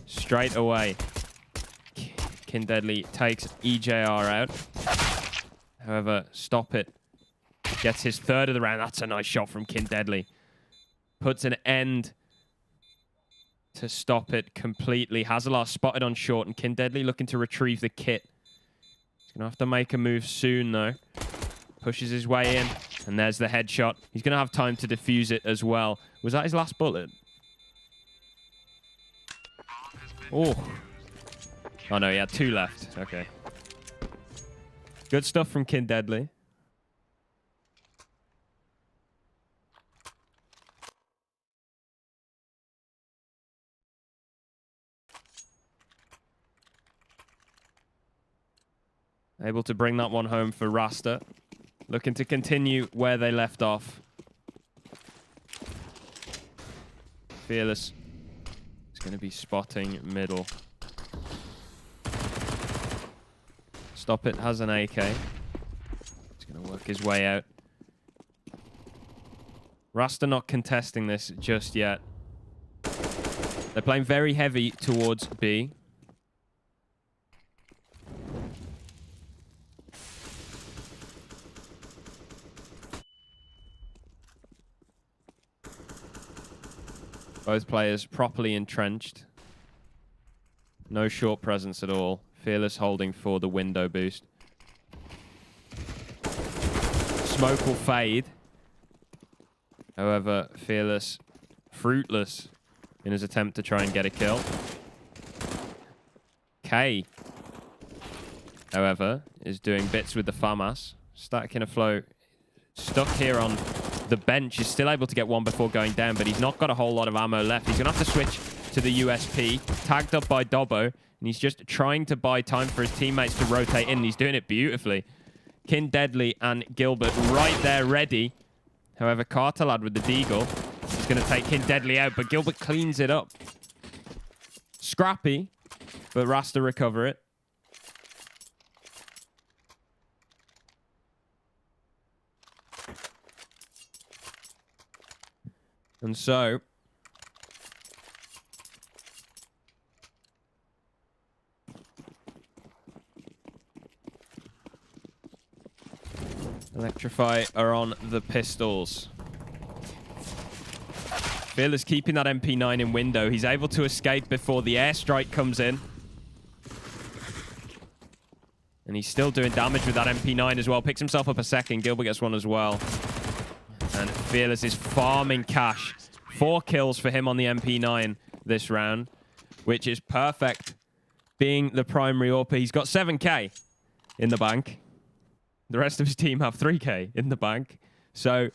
Straight away. Kin Deadly takes EJR out. However, Stop It gets his third of the round. That's a nice shot from Kin Deadly. Puts an end to Stop It completely. Hazalar spotted on short, and Kin Deadly looking to retrieve the kit. He's going to have to make a move soon, though. Pushes his way in, and there's the headshot. He's going to have time to defuse it as well. Was that his last bullet? Oh. Oh, no, he had 2 left. Okay. Good stuff from Kin Deadly. Able to bring that one home for Rasta. Looking to continue where they left off. Fearless is going to be spotting middle. Stop It has an AK. He's going to work his way out. Rasta not contesting this just yet. They're playing very heavy towards B. Both players properly entrenched. No short presence at all. Fearless holding for the window boost. Smoke will fade. However, Fearless fruitless in his attempt to try and get a kill. K, however, is doing bits with the FAMAS. Static in a flow. Stuck here on the bench. Is still able to get one before going down, but he's not got a whole lot of ammo left. He's going to have to switch to the USP. Tagged up by Dobbo, and he's just trying to buy time for his teammates to rotate in. He's doing it beautifully. Kin Deadly and Gilbert right there ready. However, Cartelad with the Deagle is going to take Kin Deadly out, but Gilbert cleans it up. Scrappy, but Rasta recover it. And so, Electrify are on the pistols. Fearless keeping that MP9 in window. He's able to escape before the airstrike comes in. And he's still doing damage with that MP9 as well. Picks himself up a second. Gilbert gets one as well. And Fearless is farming cash. 4 kills for him on the MP9 this round, which is perfect. Being the primary AWP, he's got 7k in the bank. The rest of his team have 3k in the bank. So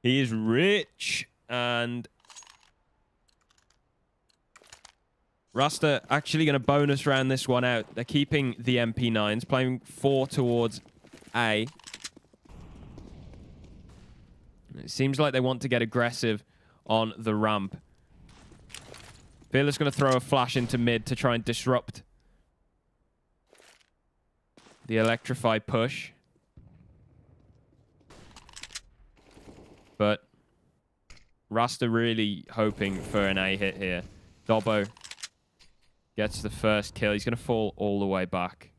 he is rich. And Rasta actually going to bonus round this one out. They're keeping the MP9s, playing 4 towards A. It seems like they want to get aggressive on the ramp. Fearless going to throw a flash into mid to try and disrupt the Electrify push. But Rasta really hoping for an A hit here. Dobbo gets the first kill. He's going to fall all the way back.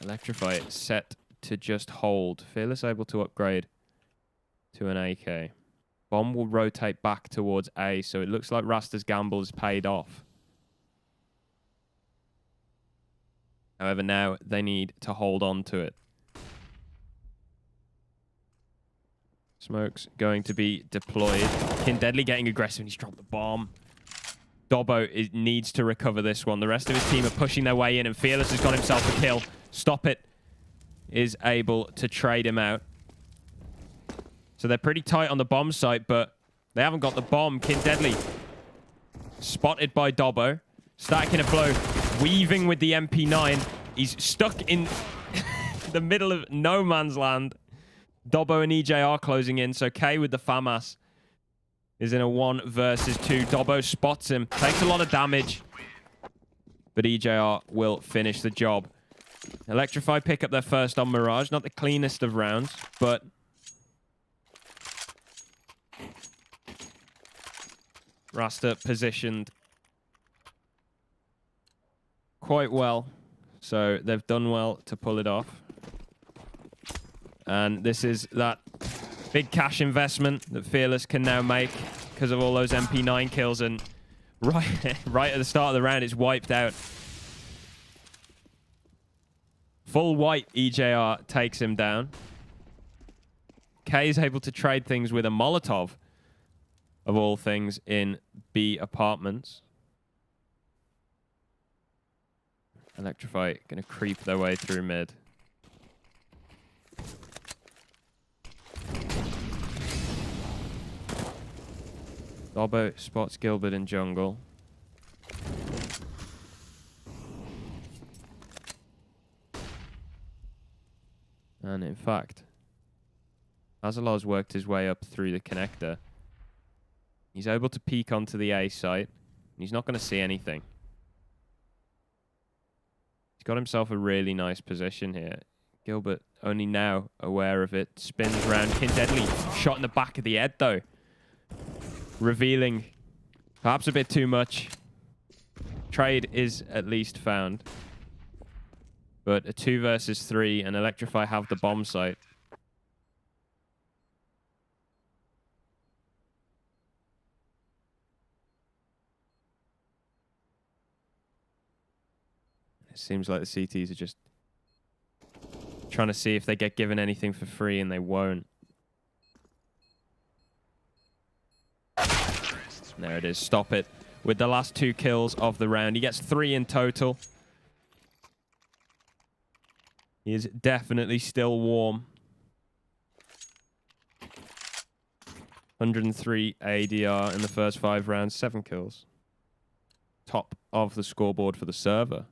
Electrify set to just hold. Fearless able to upgrade to an AK. Bomb will rotate back towards A, so it looks like Rasta's gamble is paid off. However, now they need to hold on to it. Smoke's going to be deployed. Kin Deadly getting aggressive, and he's dropped the bomb. Dobbo needs to recover this one. The rest of his team are pushing their way in, and Fearless has got himself a kill. Stop It is able to trade him out. So they're pretty tight on the bomb site, but they haven't got the bomb. Kin Deadly spotted by Dobbo. Static in a flow, weaving with the MP9. He's stuck in the middle of no man's land. Dobbo and EJ are closing in, so K with the FAMAS is in a 1 versus 2. Dobbo spots him. Takes a lot of damage. But EJR will finish the job. Electrify pick up their first on Mirage. Not the cleanest of rounds, but... Rasta positioned quite well. So they've done well to pull it off. And this is that big cash investment that Fearless can now make because of all those MP9 kills. And right at the start of the round, it's wiped out. Full white EJR takes him down. K is able to trade things with a Molotov, of all things, in B apartments. Electrify going to creep their way through mid. Dobbo spots Gilbert in jungle. And in fact, Azalor's worked his way up through the connector. He's able to peek onto the A site. And he's not going to see anything. He's got himself a really nice position here. Gilbert only now aware of it. Spins around. Deadly shot in the back of the head though. Revealing perhaps a bit too much. Trade is at least found. But a 2 versus 3 and Electrify have the bomb site. It seems like the CTs are just trying to see if they get given anything for free, and they won't. And there it is. Stop it. With the last 2 kills of the round. He gets 3 in total. He is definitely still warm. 103 ADR in the first 5 rounds. 7 kills. Top of the scoreboard for the server.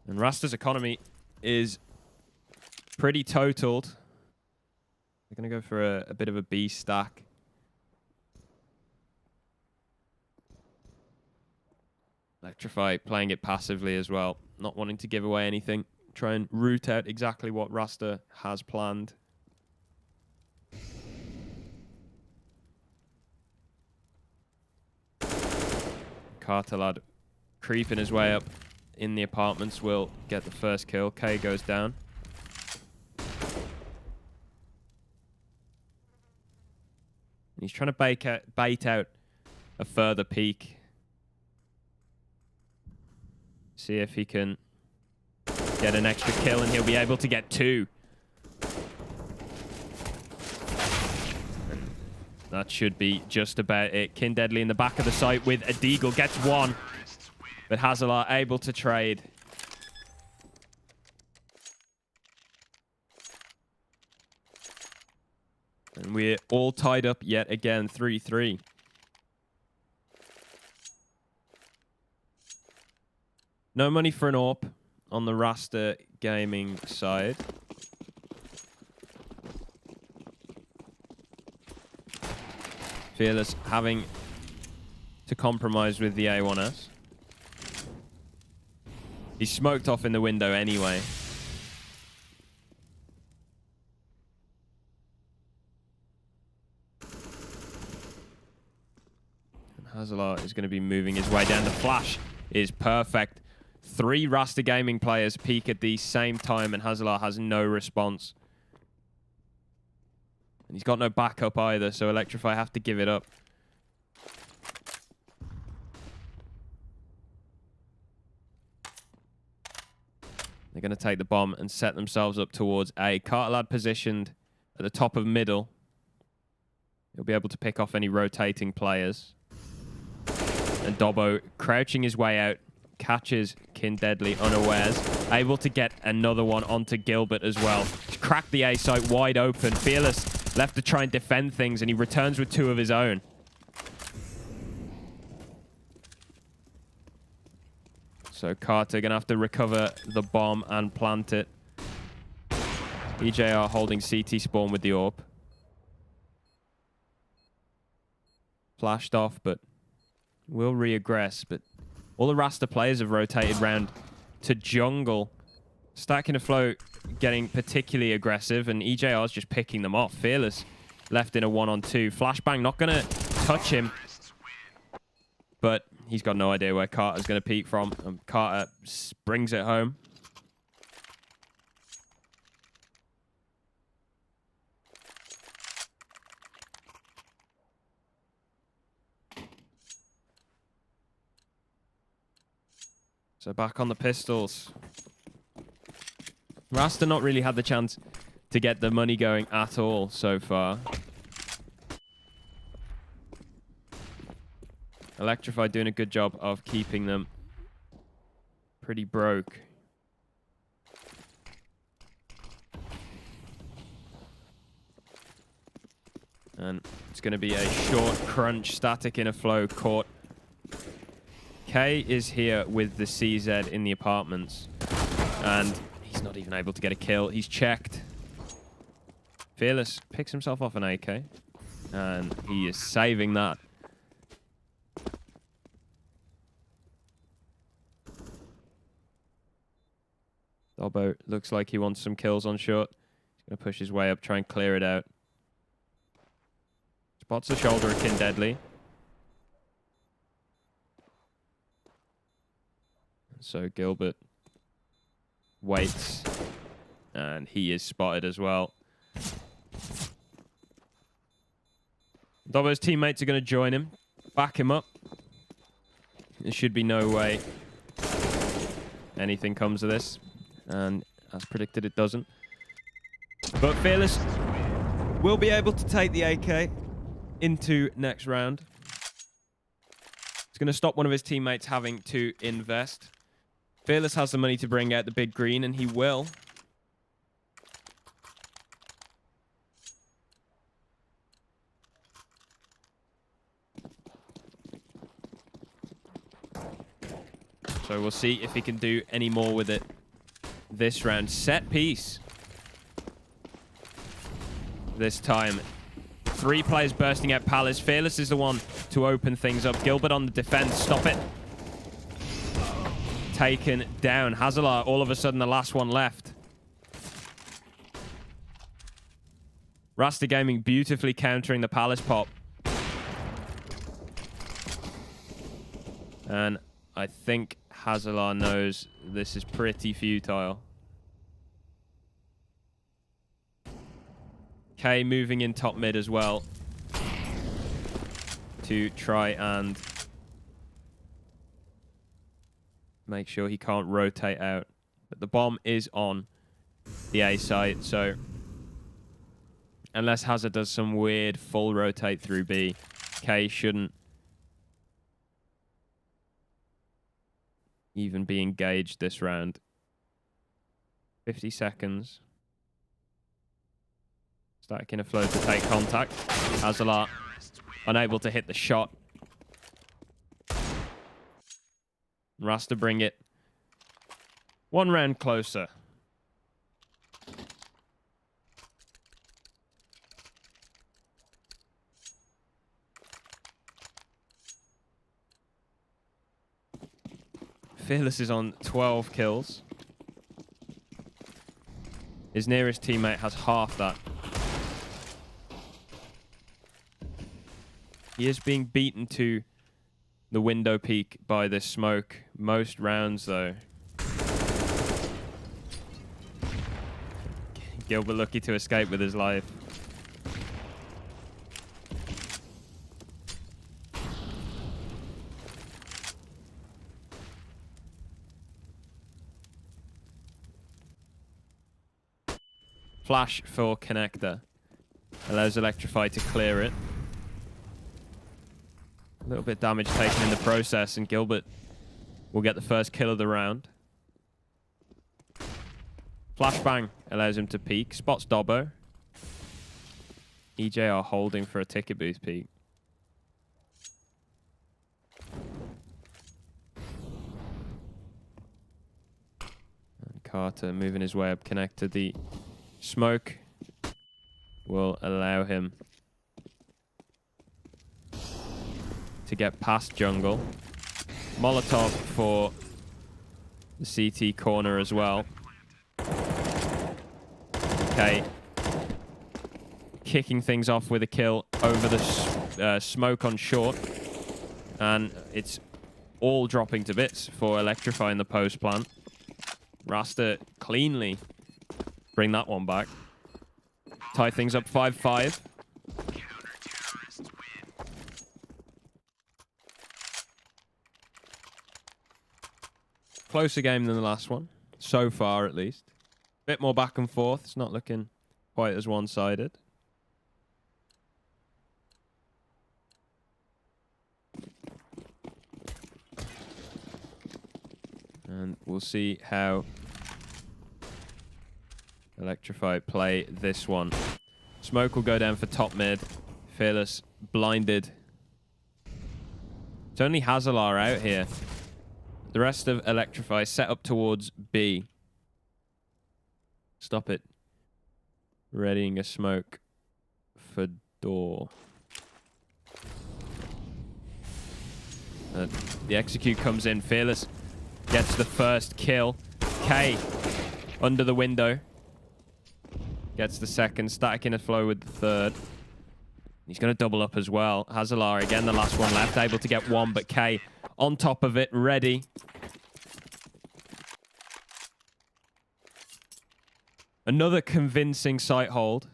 And Rasta's economy is pretty totaled. They're going to go for a bit of a B stack. Electrify playing it passively as well. Not wanting to give away anything. Try and root out exactly what Rasta has planned. Cartelad creeping his way up in the apartments will get the first kill. K goes down. And he's trying to bait out a further peek. See if he can get an extra kill, and he'll be able to get 2. And that should be just about it. Deadly in the back of the site with a deagle. Gets 1. But Hazalar able to trade. And we're all tied up yet again, 3-3. No money for an AWP on the Rasta Gaming side. Fearless having to compromise with the A1S. He's smoked off in the window anyway. And Hazalar is going to be moving his way down. The flash is perfect. 3 Rasta Gaming players peek at the same time, and Hazalar has no response. And he's got no backup either, so Electrify have to give it up. They're going to take the bomb and set themselves up towards A. Cartelad positioned at the top of middle. He'll be able to pick off any rotating players. And Dobbo crouching his way out. Catches Deadly unawares. Able to get another one onto Gilbert as well. He's cracked the A site wide open. Fearless left to try and defend things, and he returns with 2 of his own. So So Carter going to have to recover the bomb and plant it. EJR holding CT spawn with the AWP. Flashed off, but will re-aggress. But all the Rasta players have rotated round to jungle. Stacking a flow getting particularly aggressive, and EJR's just picking them off. Fearless left in a 1-on-2. Flashbang not going to touch him, but he's got no idea where Carter's going to peek from. Carter brings it home. So back on the pistols. Rasta not really had the chance to get the money going at all so far. Electrify doing a good job of keeping them pretty broke. And it's going to be a short crunch. Static in a flow caught. K is here with the CZ in the apartments. And he's not even able to get a kill. He's checked. Fearless picks himself off an AK. And he is saving that. Dobbo looks like he wants some kills on short. He's going to push his way up, try and clear it out. Spots the shoulder akin deadly. So Gilbert waits, and he is spotted as well. Dobbo's teammates are going to join him, back him up. There should be no way anything comes of this, and as predicted, it doesn't. But Fearless will be able to take the AK into next round. It's going to stop one of his teammates having to invest. Fearless has the money to bring out the big green, and he will. So we'll see if he can do any more with it this round. Set piece. This time. 3 players bursting out Palace. Fearless is the one to open things up. Gilbert on the defense. Stop it. Taken down. Hazalar, all of a sudden, the last one left. Rasta Gaming beautifully countering the Palace pop. And I think Hazalar knows this is pretty futile. K moving in top mid as well to try and make sure he can't rotate out. But the bomb is on the A site, so unless Hazard does some weird full rotate through B, K shouldn't even be engaged this round. 50 seconds. Static in a flow to take contact. Hazalar unable to hit the shot. Rasta bring it 1 round closer. Fearless is on 12 kills. His nearest teammate has half that. He is being beaten to the window peak by this smoke. Most rounds, though. Gilbert lucky to escape with his life. Flash for connector. Allows Electrify to clear it. A little bit damage taken in the process, and Gilbert will get the first kill of the round. Flashbang allows him to peek. Spots Dobbo. EJR holding for a ticket booth peek. Carter moving his way up connected. The smoke will allow him to get past jungle. Molotov for the CT corner as well. Okay. Kicking things off with a kill over the smoke on short. And it's all dropping to bits for Electrify in the post plant. Rasta cleanly bring that one back. Tie things up 5-5. Closer game than the last one. So far, at least. Bit more back and forth. It's not looking quite as one-sided. And we'll see how Electrify play this one. Smoke will go down for top mid. Fearless blinded. It's only Hazalar out here. The rest of Electrify set up towards B. Stop it. Readying a smoke for door. The execute comes in. Fearless gets the first kill. K under the window. Gets the second. Static in a flow with the third. He's going to double up as well. Hazalar again, the last one left. Able to get one, but K on top of it. Ready. Another convincing sight hold.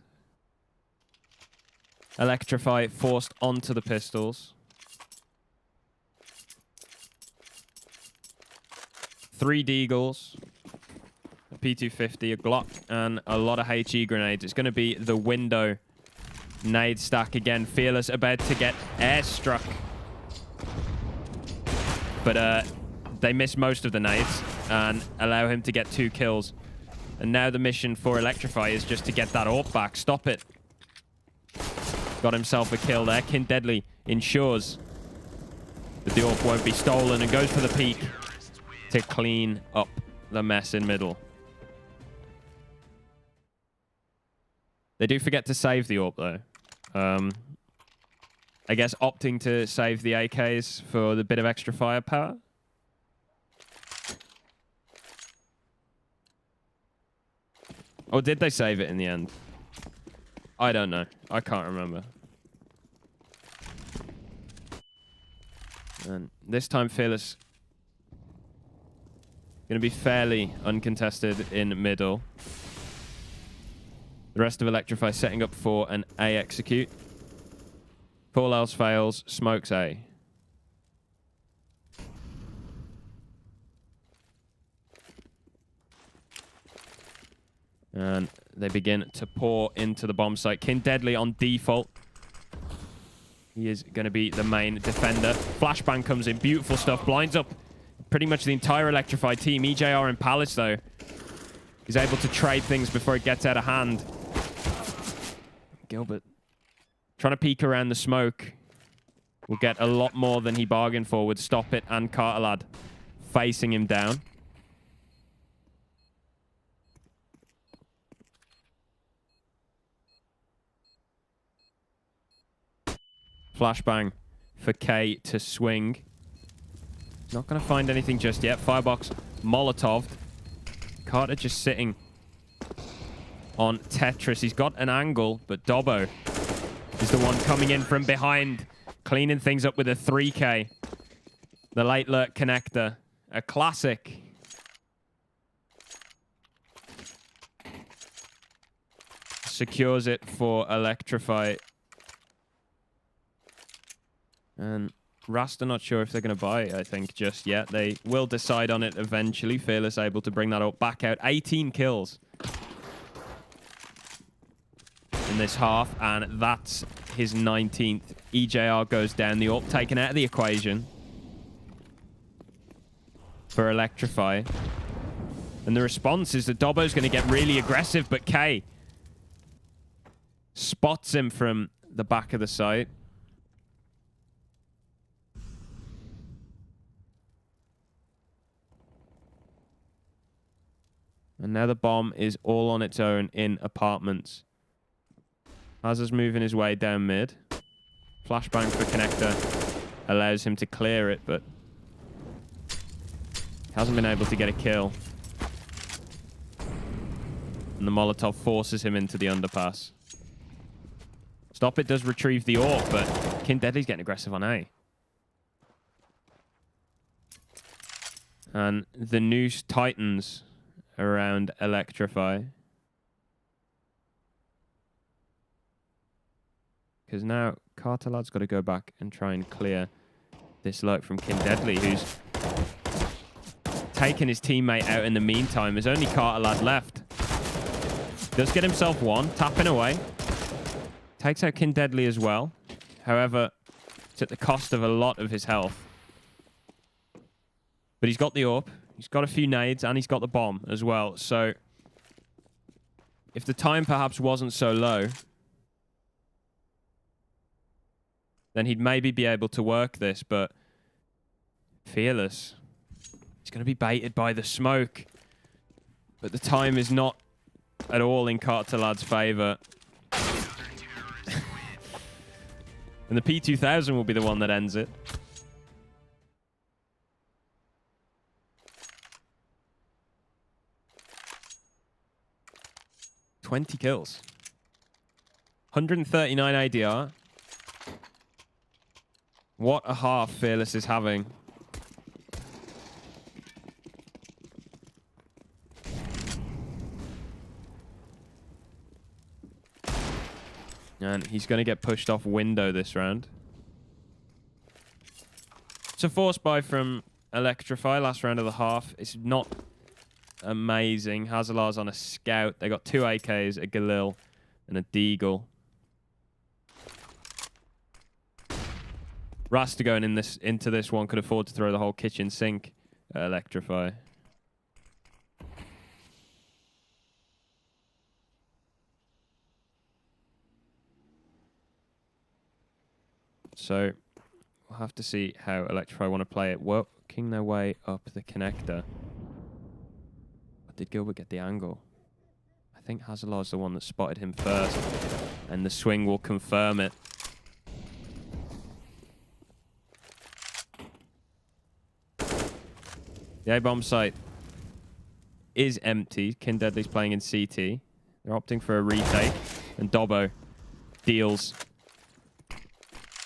Electrify forced onto the pistols. 3 Deagles, a P250, a Glock, and a lot of HE grenades. It's going to be the window nade stack again. Fearless about to get airstruck. But they miss most of the nades and allow him to get 2 kills. And now the mission for Electrify is just to get that AWP back. Stop it. Got himself a kill there. Kin Deadly ensures that the AWP won't be stolen and goes for the peak to clean up the mess in middle. They do forget to save the AWP though. I guess opting to save the AKs for the bit of extra firepower. Or did they save it in the end? I don't know. I can't remember. And this time Fearless going to be fairly uncontested in middle. The rest of Electrify setting up for an A execute. If all else fails, smokes A. And they begin to pour into the bomb site. Kin Deadly on default. He is going to be the main defender. Flashbang comes in. Beautiful stuff. Blinds up pretty much the entire Electrify team. EJR and Palace, though, is able to trade things before it gets out of hand. Gilbert trying to peek around the smoke. Will get a lot more than he bargained for with Stop It and Carter facing him down. Flashbang for K to swing. Not going to find anything just yet. Firebox, Molotov. Carter just sitting on Tetris. He's got an angle, but Dobbo is the one coming in from behind, cleaning things up with a 3K. The late lurk connector. A classic. Secures it for Electrify. And Rasta not sure if they're going to buy it, I think, just yet. They will decide on it eventually. Fearless able to bring that up back out. 18 kills in this half, and that's his 19th. EJR goes down. The AWP taken out of the equation for Electrify. And the response is that Dobbo's going to get really aggressive, but K spots him from the back of the site. And now the bomb is all on its own in apartments. Hazard's moving his way down mid. Flashbang for connector allows him to clear it, but hasn't been able to get a kill. And the Molotov forces him into the underpass. Stop It does retrieve the AWP, but King Deadly's getting aggressive on A. And the noose tightens around Electrify. Because now Carter Lad's got to go back and try and clear this lurk from King Deadly, who's taken his teammate out in the meantime. There's only Carter Lad left. Does get himself one, tapping away. Takes out King Deadly as well. However, it's at the cost of a lot of his health. But he's got the AWP, he's got a few nades, and he's got the bomb as well. So, if the time perhaps wasn't so low, then he'd maybe be able to work this, but Fearless, he's going to be baited by the smoke. But the time is not at all in Carter Lad's favour. And the P2000 will be the one that ends it. $20 kills. 139 ADR. What a half Fearless is having. And he's going to get pushed off window this round. It's a force buy from Electrify last round of the half. It's not amazing. Hazalar's on a scout. They got 2 AKs, a Galil, and a Deagle. Rasta going into this one could afford to throw the whole kitchen sink at Electrify. So we'll have to see how Electrify want to play it. Working their way up the connector. But did Gilbert get the angle? I think Hazalar's the one that spotted him first. And the swing will confirm it. The A-bomb site is empty. King Deadly's playing in CT. They're opting for a retake. And Dobbo deals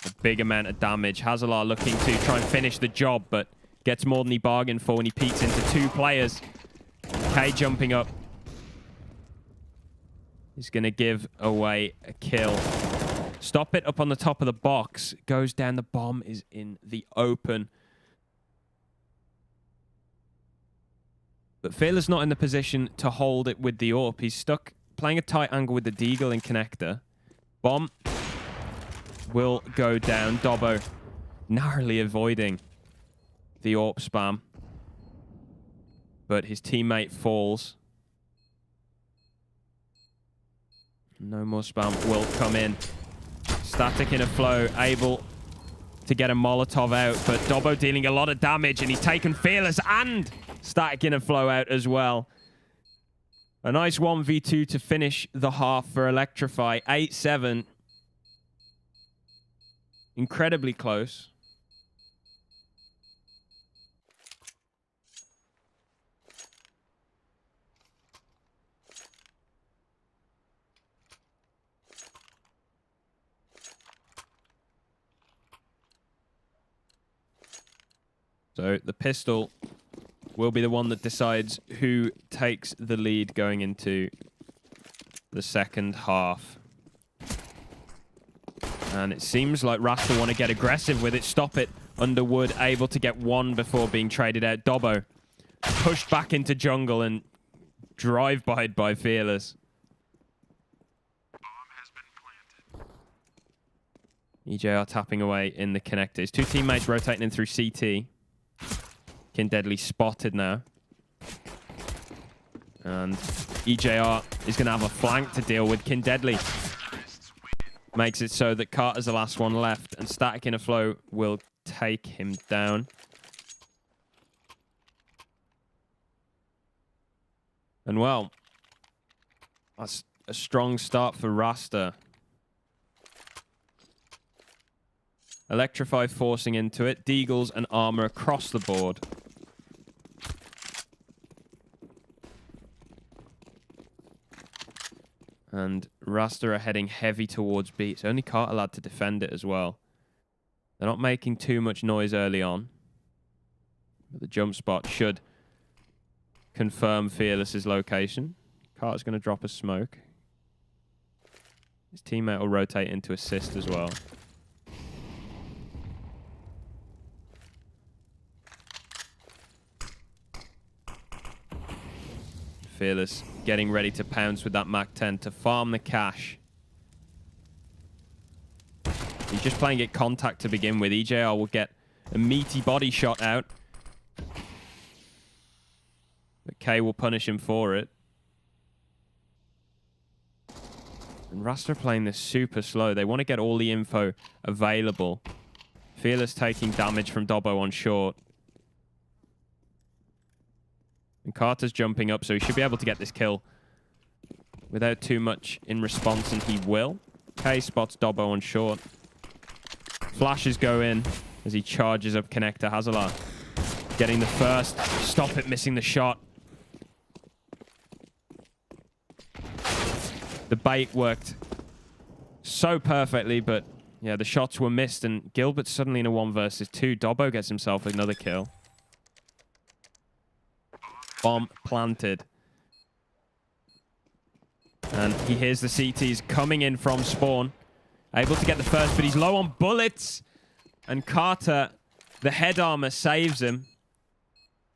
a big amount of damage. Hazalar looking to try and finish the job, but gets more than he bargained for when he peeks into 2 players. K jumping up. He's going to give away a kill. Stop It up on the top of the box. Goes down. The bomb is in the open. But Fearless not in the position to hold it with the AWP. He's stuck playing a tight angle with the Deagle and connector. Bomb will go down. Dobbo narrowly avoiding the AWP spam. But his teammate falls. No more spam will come in. Static in a flow, able to get a Molotov out. But Dobbo dealing a lot of damage, and he's taken Fearless and Static in a flow out as well. A nice 1v2 to finish the half for Electrify. 8-7. Incredibly close. So the pistol will be the one that decides who takes the lead going into the second half. And it seems like Rasta want to get aggressive with it. Stop It. Underwood able to get one before being traded out. Dobbo pushed back into jungle and drive-by'd by Fearless. EJR tapping away in the connectors. 2 teammates rotating in through CT. King Deadly spotted now. And EJR is going to have a flank to deal with. King Deadly makes it so that Carter's the last one left. And Static in a flow will take him down. And well, that's a strong start for Rasta. Electrify forcing into it. Deagles and armor across the board. And Rasta are heading heavy towards B. It's only Carter to defend it as well. They're not making too much noise early on. But the jump spot should confirm Fearless's location. Carter's going to drop a smoke. His teammate will rotate into assist as well. Fearless getting ready to pounce with that MAC-10 to farm the cash. He's just playing it contact to begin with. EJR will get a meaty body shot out. But K will punish him for it. And Rasta are playing this super slow. They want to get all the info available. Fearless taking damage from Dobbo on short. And Carter's jumping up, so he should be able to get this kill without too much in response, and he will. K spots Dobbo on short. Flashes go in as he charges up connector. Hazalar getting the first. Stop it, missing the shot. The bait worked so perfectly, but yeah, the shots were missed, and Gilbert's suddenly in a 1 versus 2. Dobbo gets himself another kill. Bomb planted. And he hears the CTs coming in from spawn. Able to get the first, but he's low on bullets. And Carter, the head armor, saves him.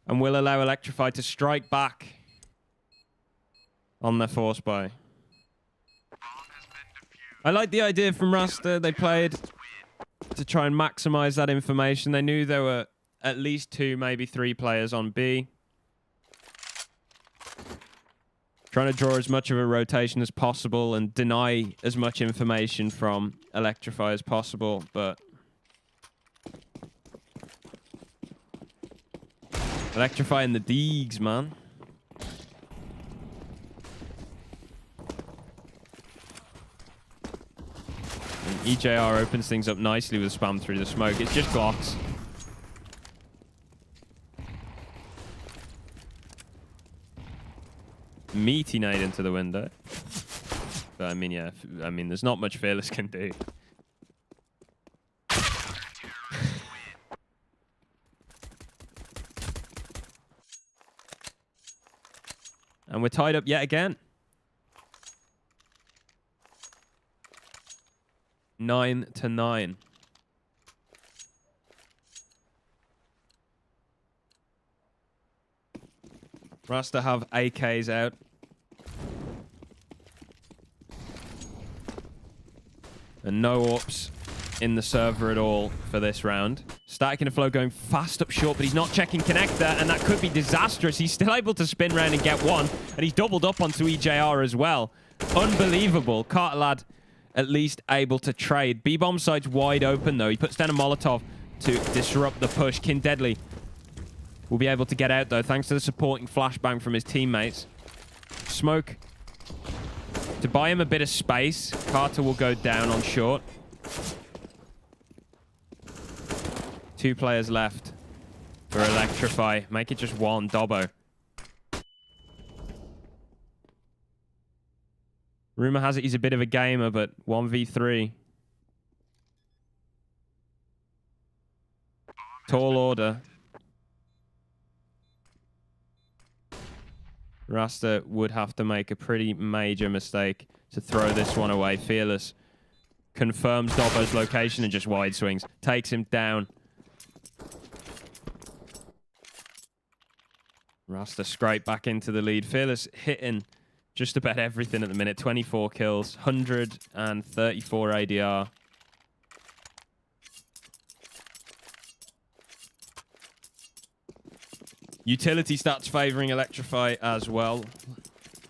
And will allow Electrify to strike back on their force buy. I like the idea from Rasta. They played to try and maximize that information. They knew there were at least 2, maybe 3 players on B. Trying to draw as much of a rotation as possible and deny as much information from Electrify as possible, but Electrify in the Deegs, man. And EJR opens things up nicely with spam through the smoke. It's just Glocks. Meaty nade into the window. But I mean, yeah. I mean, there's not much Fearless can do. And we're tied up yet again. 9-9. Rasta have AKs out. And no AWPs in the server at all for this round. Static in a flow going fast up short, but he's not checking connector, and that could be disastrous. He's still able to spin round and get one, and he's doubled up onto EJR as well. Unbelievable. Carter lad at least able to trade. B-bomb side's wide open, though. He puts down a Molotov to disrupt the push. Kin Deadly will be able to get out, though, thanks to the supporting flashbang from his teammates. Smoke to buy him a bit of space. Carter will go down on short. 2 players left for Electrify. Make it just 1. Dobbo. Rumor has it he's a bit of a gamer, but 1v3. Tall order. Rasta would have to make a pretty major mistake to throw this one away. Fearless confirms Dobbo's location and just wide swings. Takes him down. Rasta scrape back into the lead. Fearless hitting just about everything at the minute. 24 kills, 134 ADR. Utility stats favoring Electrify as well.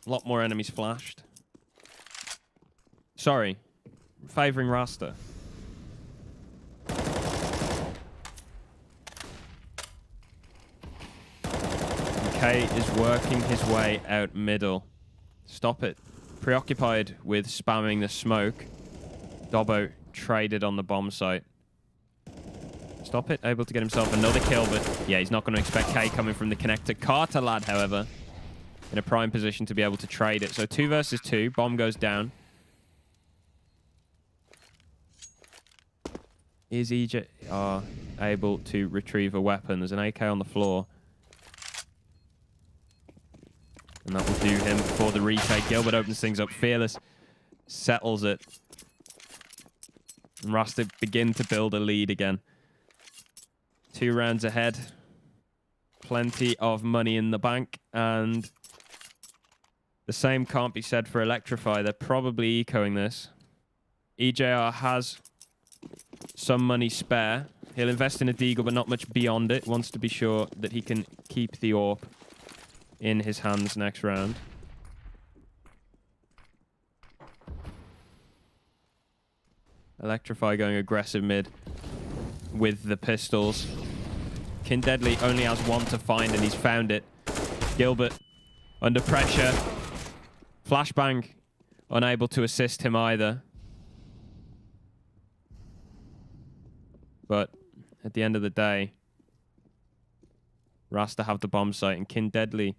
A lot more enemies flashed. Sorry, favoring Rasta. K is working his way out middle. Stop it. Preoccupied with spamming the smoke. Dobbo traded on the bomb site. Stop it. Able to get himself another kill, but yeah, he's not going to expect K coming from the connector. Carter Lad, however, in a prime position to be able to trade it. So 2 versus 2. Bomb goes down. Is EJ able to retrieve a weapon? There's an AK on the floor. And that will do him for the retake. Gilbert opens things up. Fearless settles it. And Rasta begin to build a lead again. 2 rounds ahead. Plenty of money in the bank. And the same can't be said for Electrify. They're probably ecoing this. EJR has some money spare. He'll invest in a deagle, but not much beyond it. Wants to be sure that he can keep the AWP in his hands next round. Electrify going aggressive mid with the pistols. Kin Deadly only has 1 to find, and he's found it. Gilbert under pressure. Flashbang unable to assist him either. But at the end of the day, Rasta have the bomb site, and Kin Deadly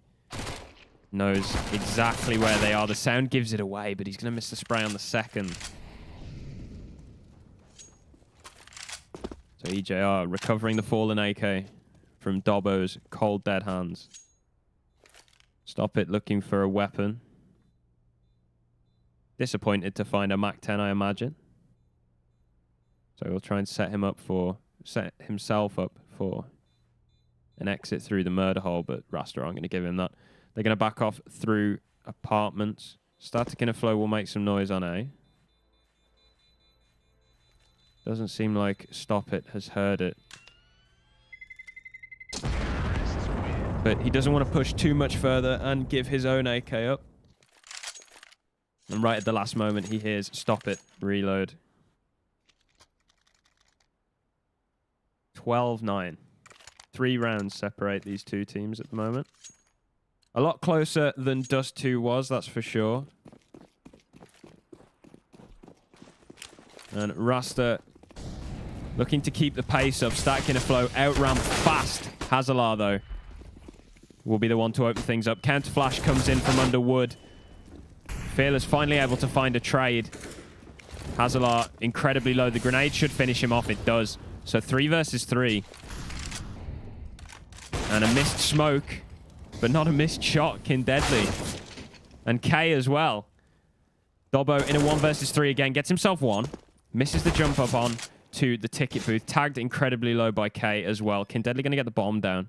knows exactly where they are. The sound gives it away, but he's going to miss the spray on the second. So EJR recovering the fallen AK from Dobbo's cold dead hands. Stop it looking for a weapon. Disappointed to find a MAC-10, I imagine. So he'll try and set himself up for an exit through the murder hole, but Rasta aren't going to give him that. They're going to back off through apartments. Static Inner Flow will make some noise on A. Doesn't seem like Stop It has heard it. But he doesn't want to push too much further and give his own AK up. And right at the last moment, he hears Stop It reload. 12-9. 3 rounds separate these 2 teams at the moment. A lot closer than Dust 2 was, that's for sure. And Rasta looking to keep the pace up. Static Inner Flow out-ramp fast. Hazalar, though, will be the one to open things up. Counter Flash comes in from under wood. Fearless finally able to find a trade. Hazalar incredibly low. The grenade should finish him off. It does. So 3 versus 3. And a missed smoke, but not a missed shot. Kin Deadly. And K as well. Dobbo in a 1 versus 3 again. Gets himself 1. Misses the jump up on to the ticket booth. Tagged incredibly low by K as well. Kin Deadly going to get the bomb down.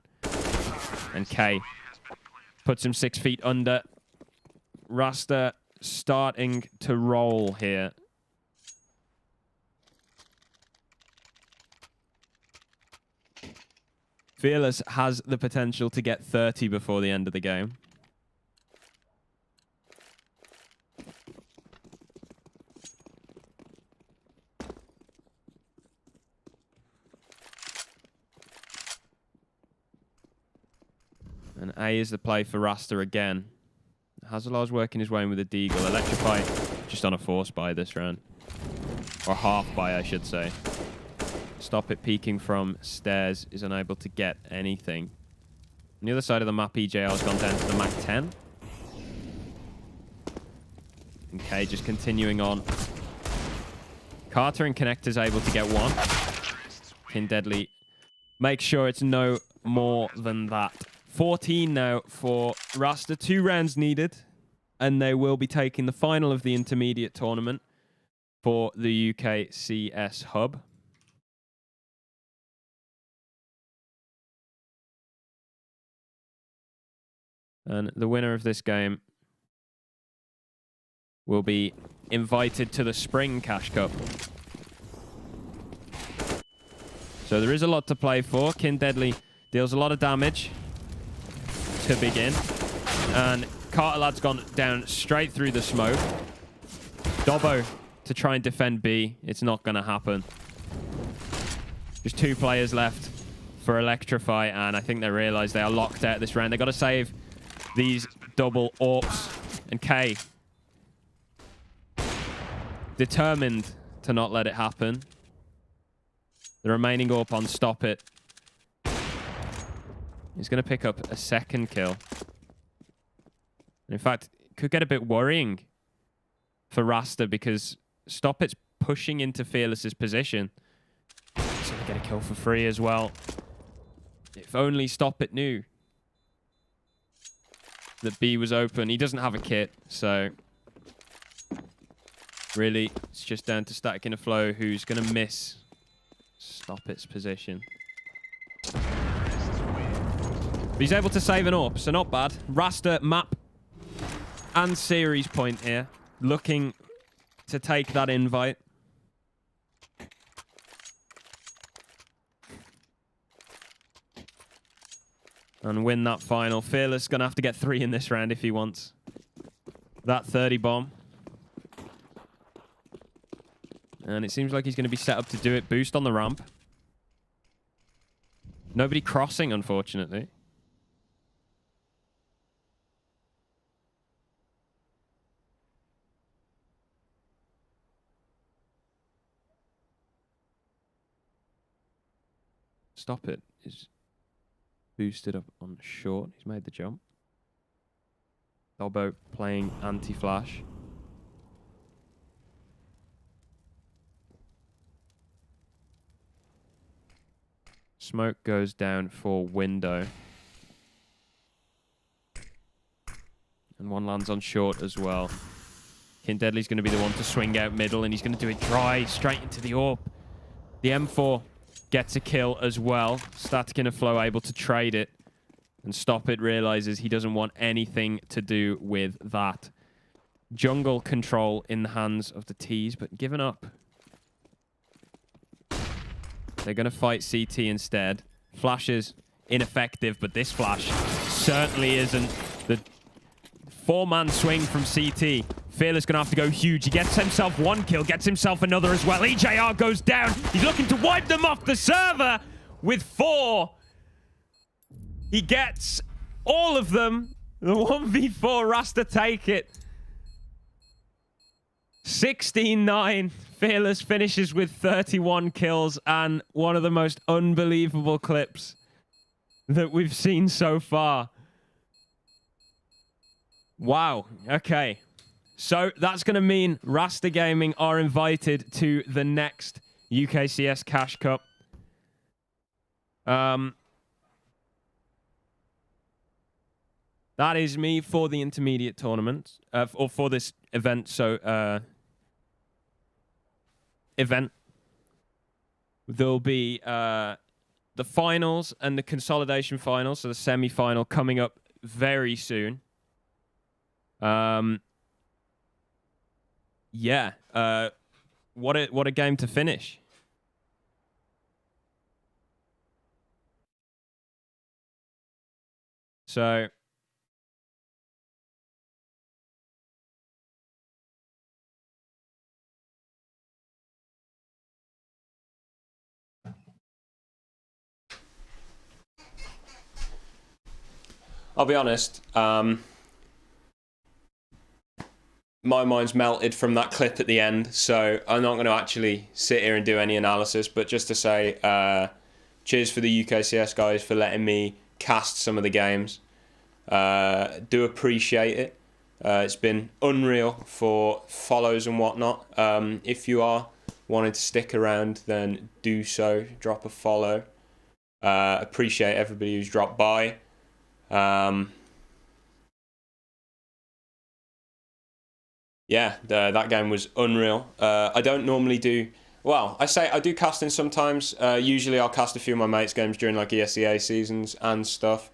And K puts him 6 feet under. Rasta starting to roll here. Fearless has the potential to get 30 before the end of the game. And A is the play for Rasta again. Hazalar's working his way in with a deagle. Electrify just on a force buy this round. Or half buy, I should say. Stop It peeking from stairs is unable to get anything. On the other side of the map, EJR has gone down to the MAC-10. And K just continuing on. Carter and Connector's able to get 1. Kin Deadly make sure it's no more than that. 14 now for Rasta. 2 rounds needed. And they will be taking the final of the intermediate tournament for the UKCS hub. And the winner of this game will be invited to the Spring Cash Cup. So there is a lot to play for. Kin Deadly deals a lot of damage to begin. And Carter Lad's gone down straight through the smoke. Dobbo to try and defend B. It's not going to happen. Just 2 players left. for Electrify, and I think they realise they are locked out this round. They got to save these double AWPs, and K determined to not let it happen. The remaining AWP on Stop It. He's going to pick up a second kill. In fact, it could get a bit worrying for Rasta because Stop It's pushing into Fearless's position. He's going to get a kill for free as well. If only Stop It knew that B was open. He doesn't have a kit, so really it's just down to Static in a Flow, who's going to miss Stop It's position. But he's able to save an AWP, so not bad. Rasta map and series point here, looking to take that invite. And win that final. Fearless going to have to get 3 in this round if he wants that 30 bomb. And it seems like he's going to be set up to do it. Boost on the ramp. Nobody crossing, unfortunately. Stop It is boosted up on short. He's made the jump. Dobbo playing anti-flash. Smoke goes down for window. And one lands on short as well. King Deadly's going to be the one to swing out middle, and he's going to do it dry, straight into the AWP. The M4 gets a kill as well. Static in a Flow able to trade it. And Stop It realizes he doesn't want anything to do with that. Jungle control in the hands of the T's, but given up. They're going to fight CT instead. Flash is ineffective, but this flash certainly isn't. The 4-man swing from CT. Fearless going to have to go huge. He gets himself 1 kill, gets himself another as well. EJR goes down. He's looking to wipe them off the server with 4. He gets all of them. The 1v4 Rasta take it. 16-9. Fearless finishes with 31 kills and one of the most unbelievable clips that we've seen so far. Wow. Okay. So that's going to mean Rasta Gaming are invited to the next UKCS Cash Cup. That is me for the intermediate tournament, or for this event. So, there'll be the finals and the consolidation finals, so the semi-final coming up very soon. Yeah, what a game to finish. So I'll be honest, my mind's melted from that clip at the end, so I'm not going to actually sit here and do any analysis, but just to say cheers for the UKCS guys for letting me cast some of the games. Do appreciate it. It's been unreal for follows and whatnot. If you are wanting to stick around, then do so. Drop a follow. Appreciate everybody who's dropped by. Yeah, that game was unreal. I don't normally do... Well, I do casting sometimes. Usually I'll cast a few of my mates' games during like ESEA seasons and stuff.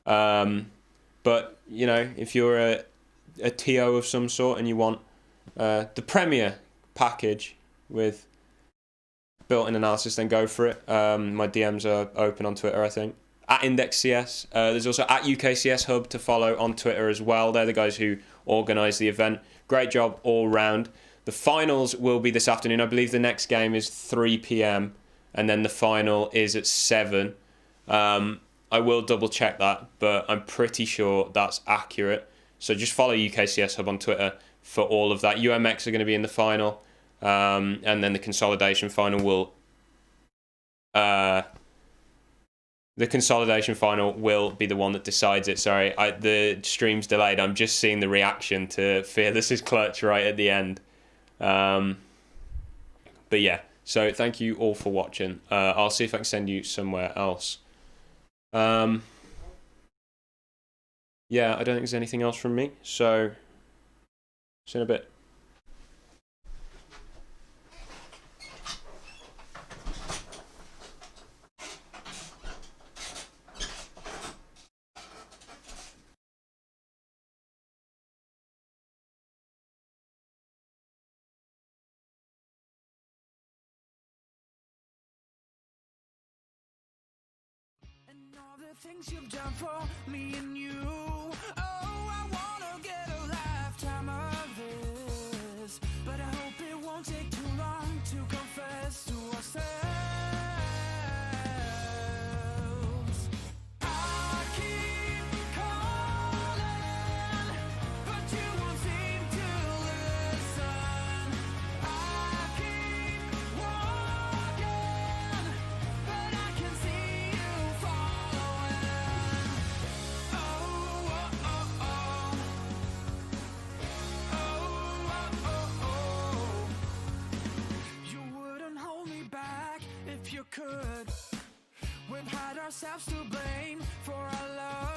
But, you know, if you're a TO of some sort and you want the Premier package with built-in analysis, then go for it. My DMs are open on Twitter, I think. At IndexCS. There's also at UKCS Hub to follow on Twitter as well. They're the guys who organise the event. Great job all round. The finals will be this afternoon. I believe the next game is 3 PM and then the final is at 7. I will double check that, but I'm pretty sure that's accurate. So just follow UKCS Hub on Twitter for all of that. UMX are going to be in the final, and then the consolidation final will be the one that decides it. Sorry, the stream's delayed. I'm just seeing the reaction to Fearless's clutch right at the end. But yeah, so thank you all for watching. I'll see if I can send you somewhere else. Yeah, I don't think there's anything else from me, so see you in a bit. And all the things you've done for me and you. Oh, I wanna get a lifetime of this, but I hope it won't take too long to confess to ourselves. I keep calling, but you won't seem to listen. I keep walking, but I can see you following. Oh, oh, oh, oh. Oh, oh, oh, oh. You wouldn't hold me back if you could. We've had ourselves to blame for our love.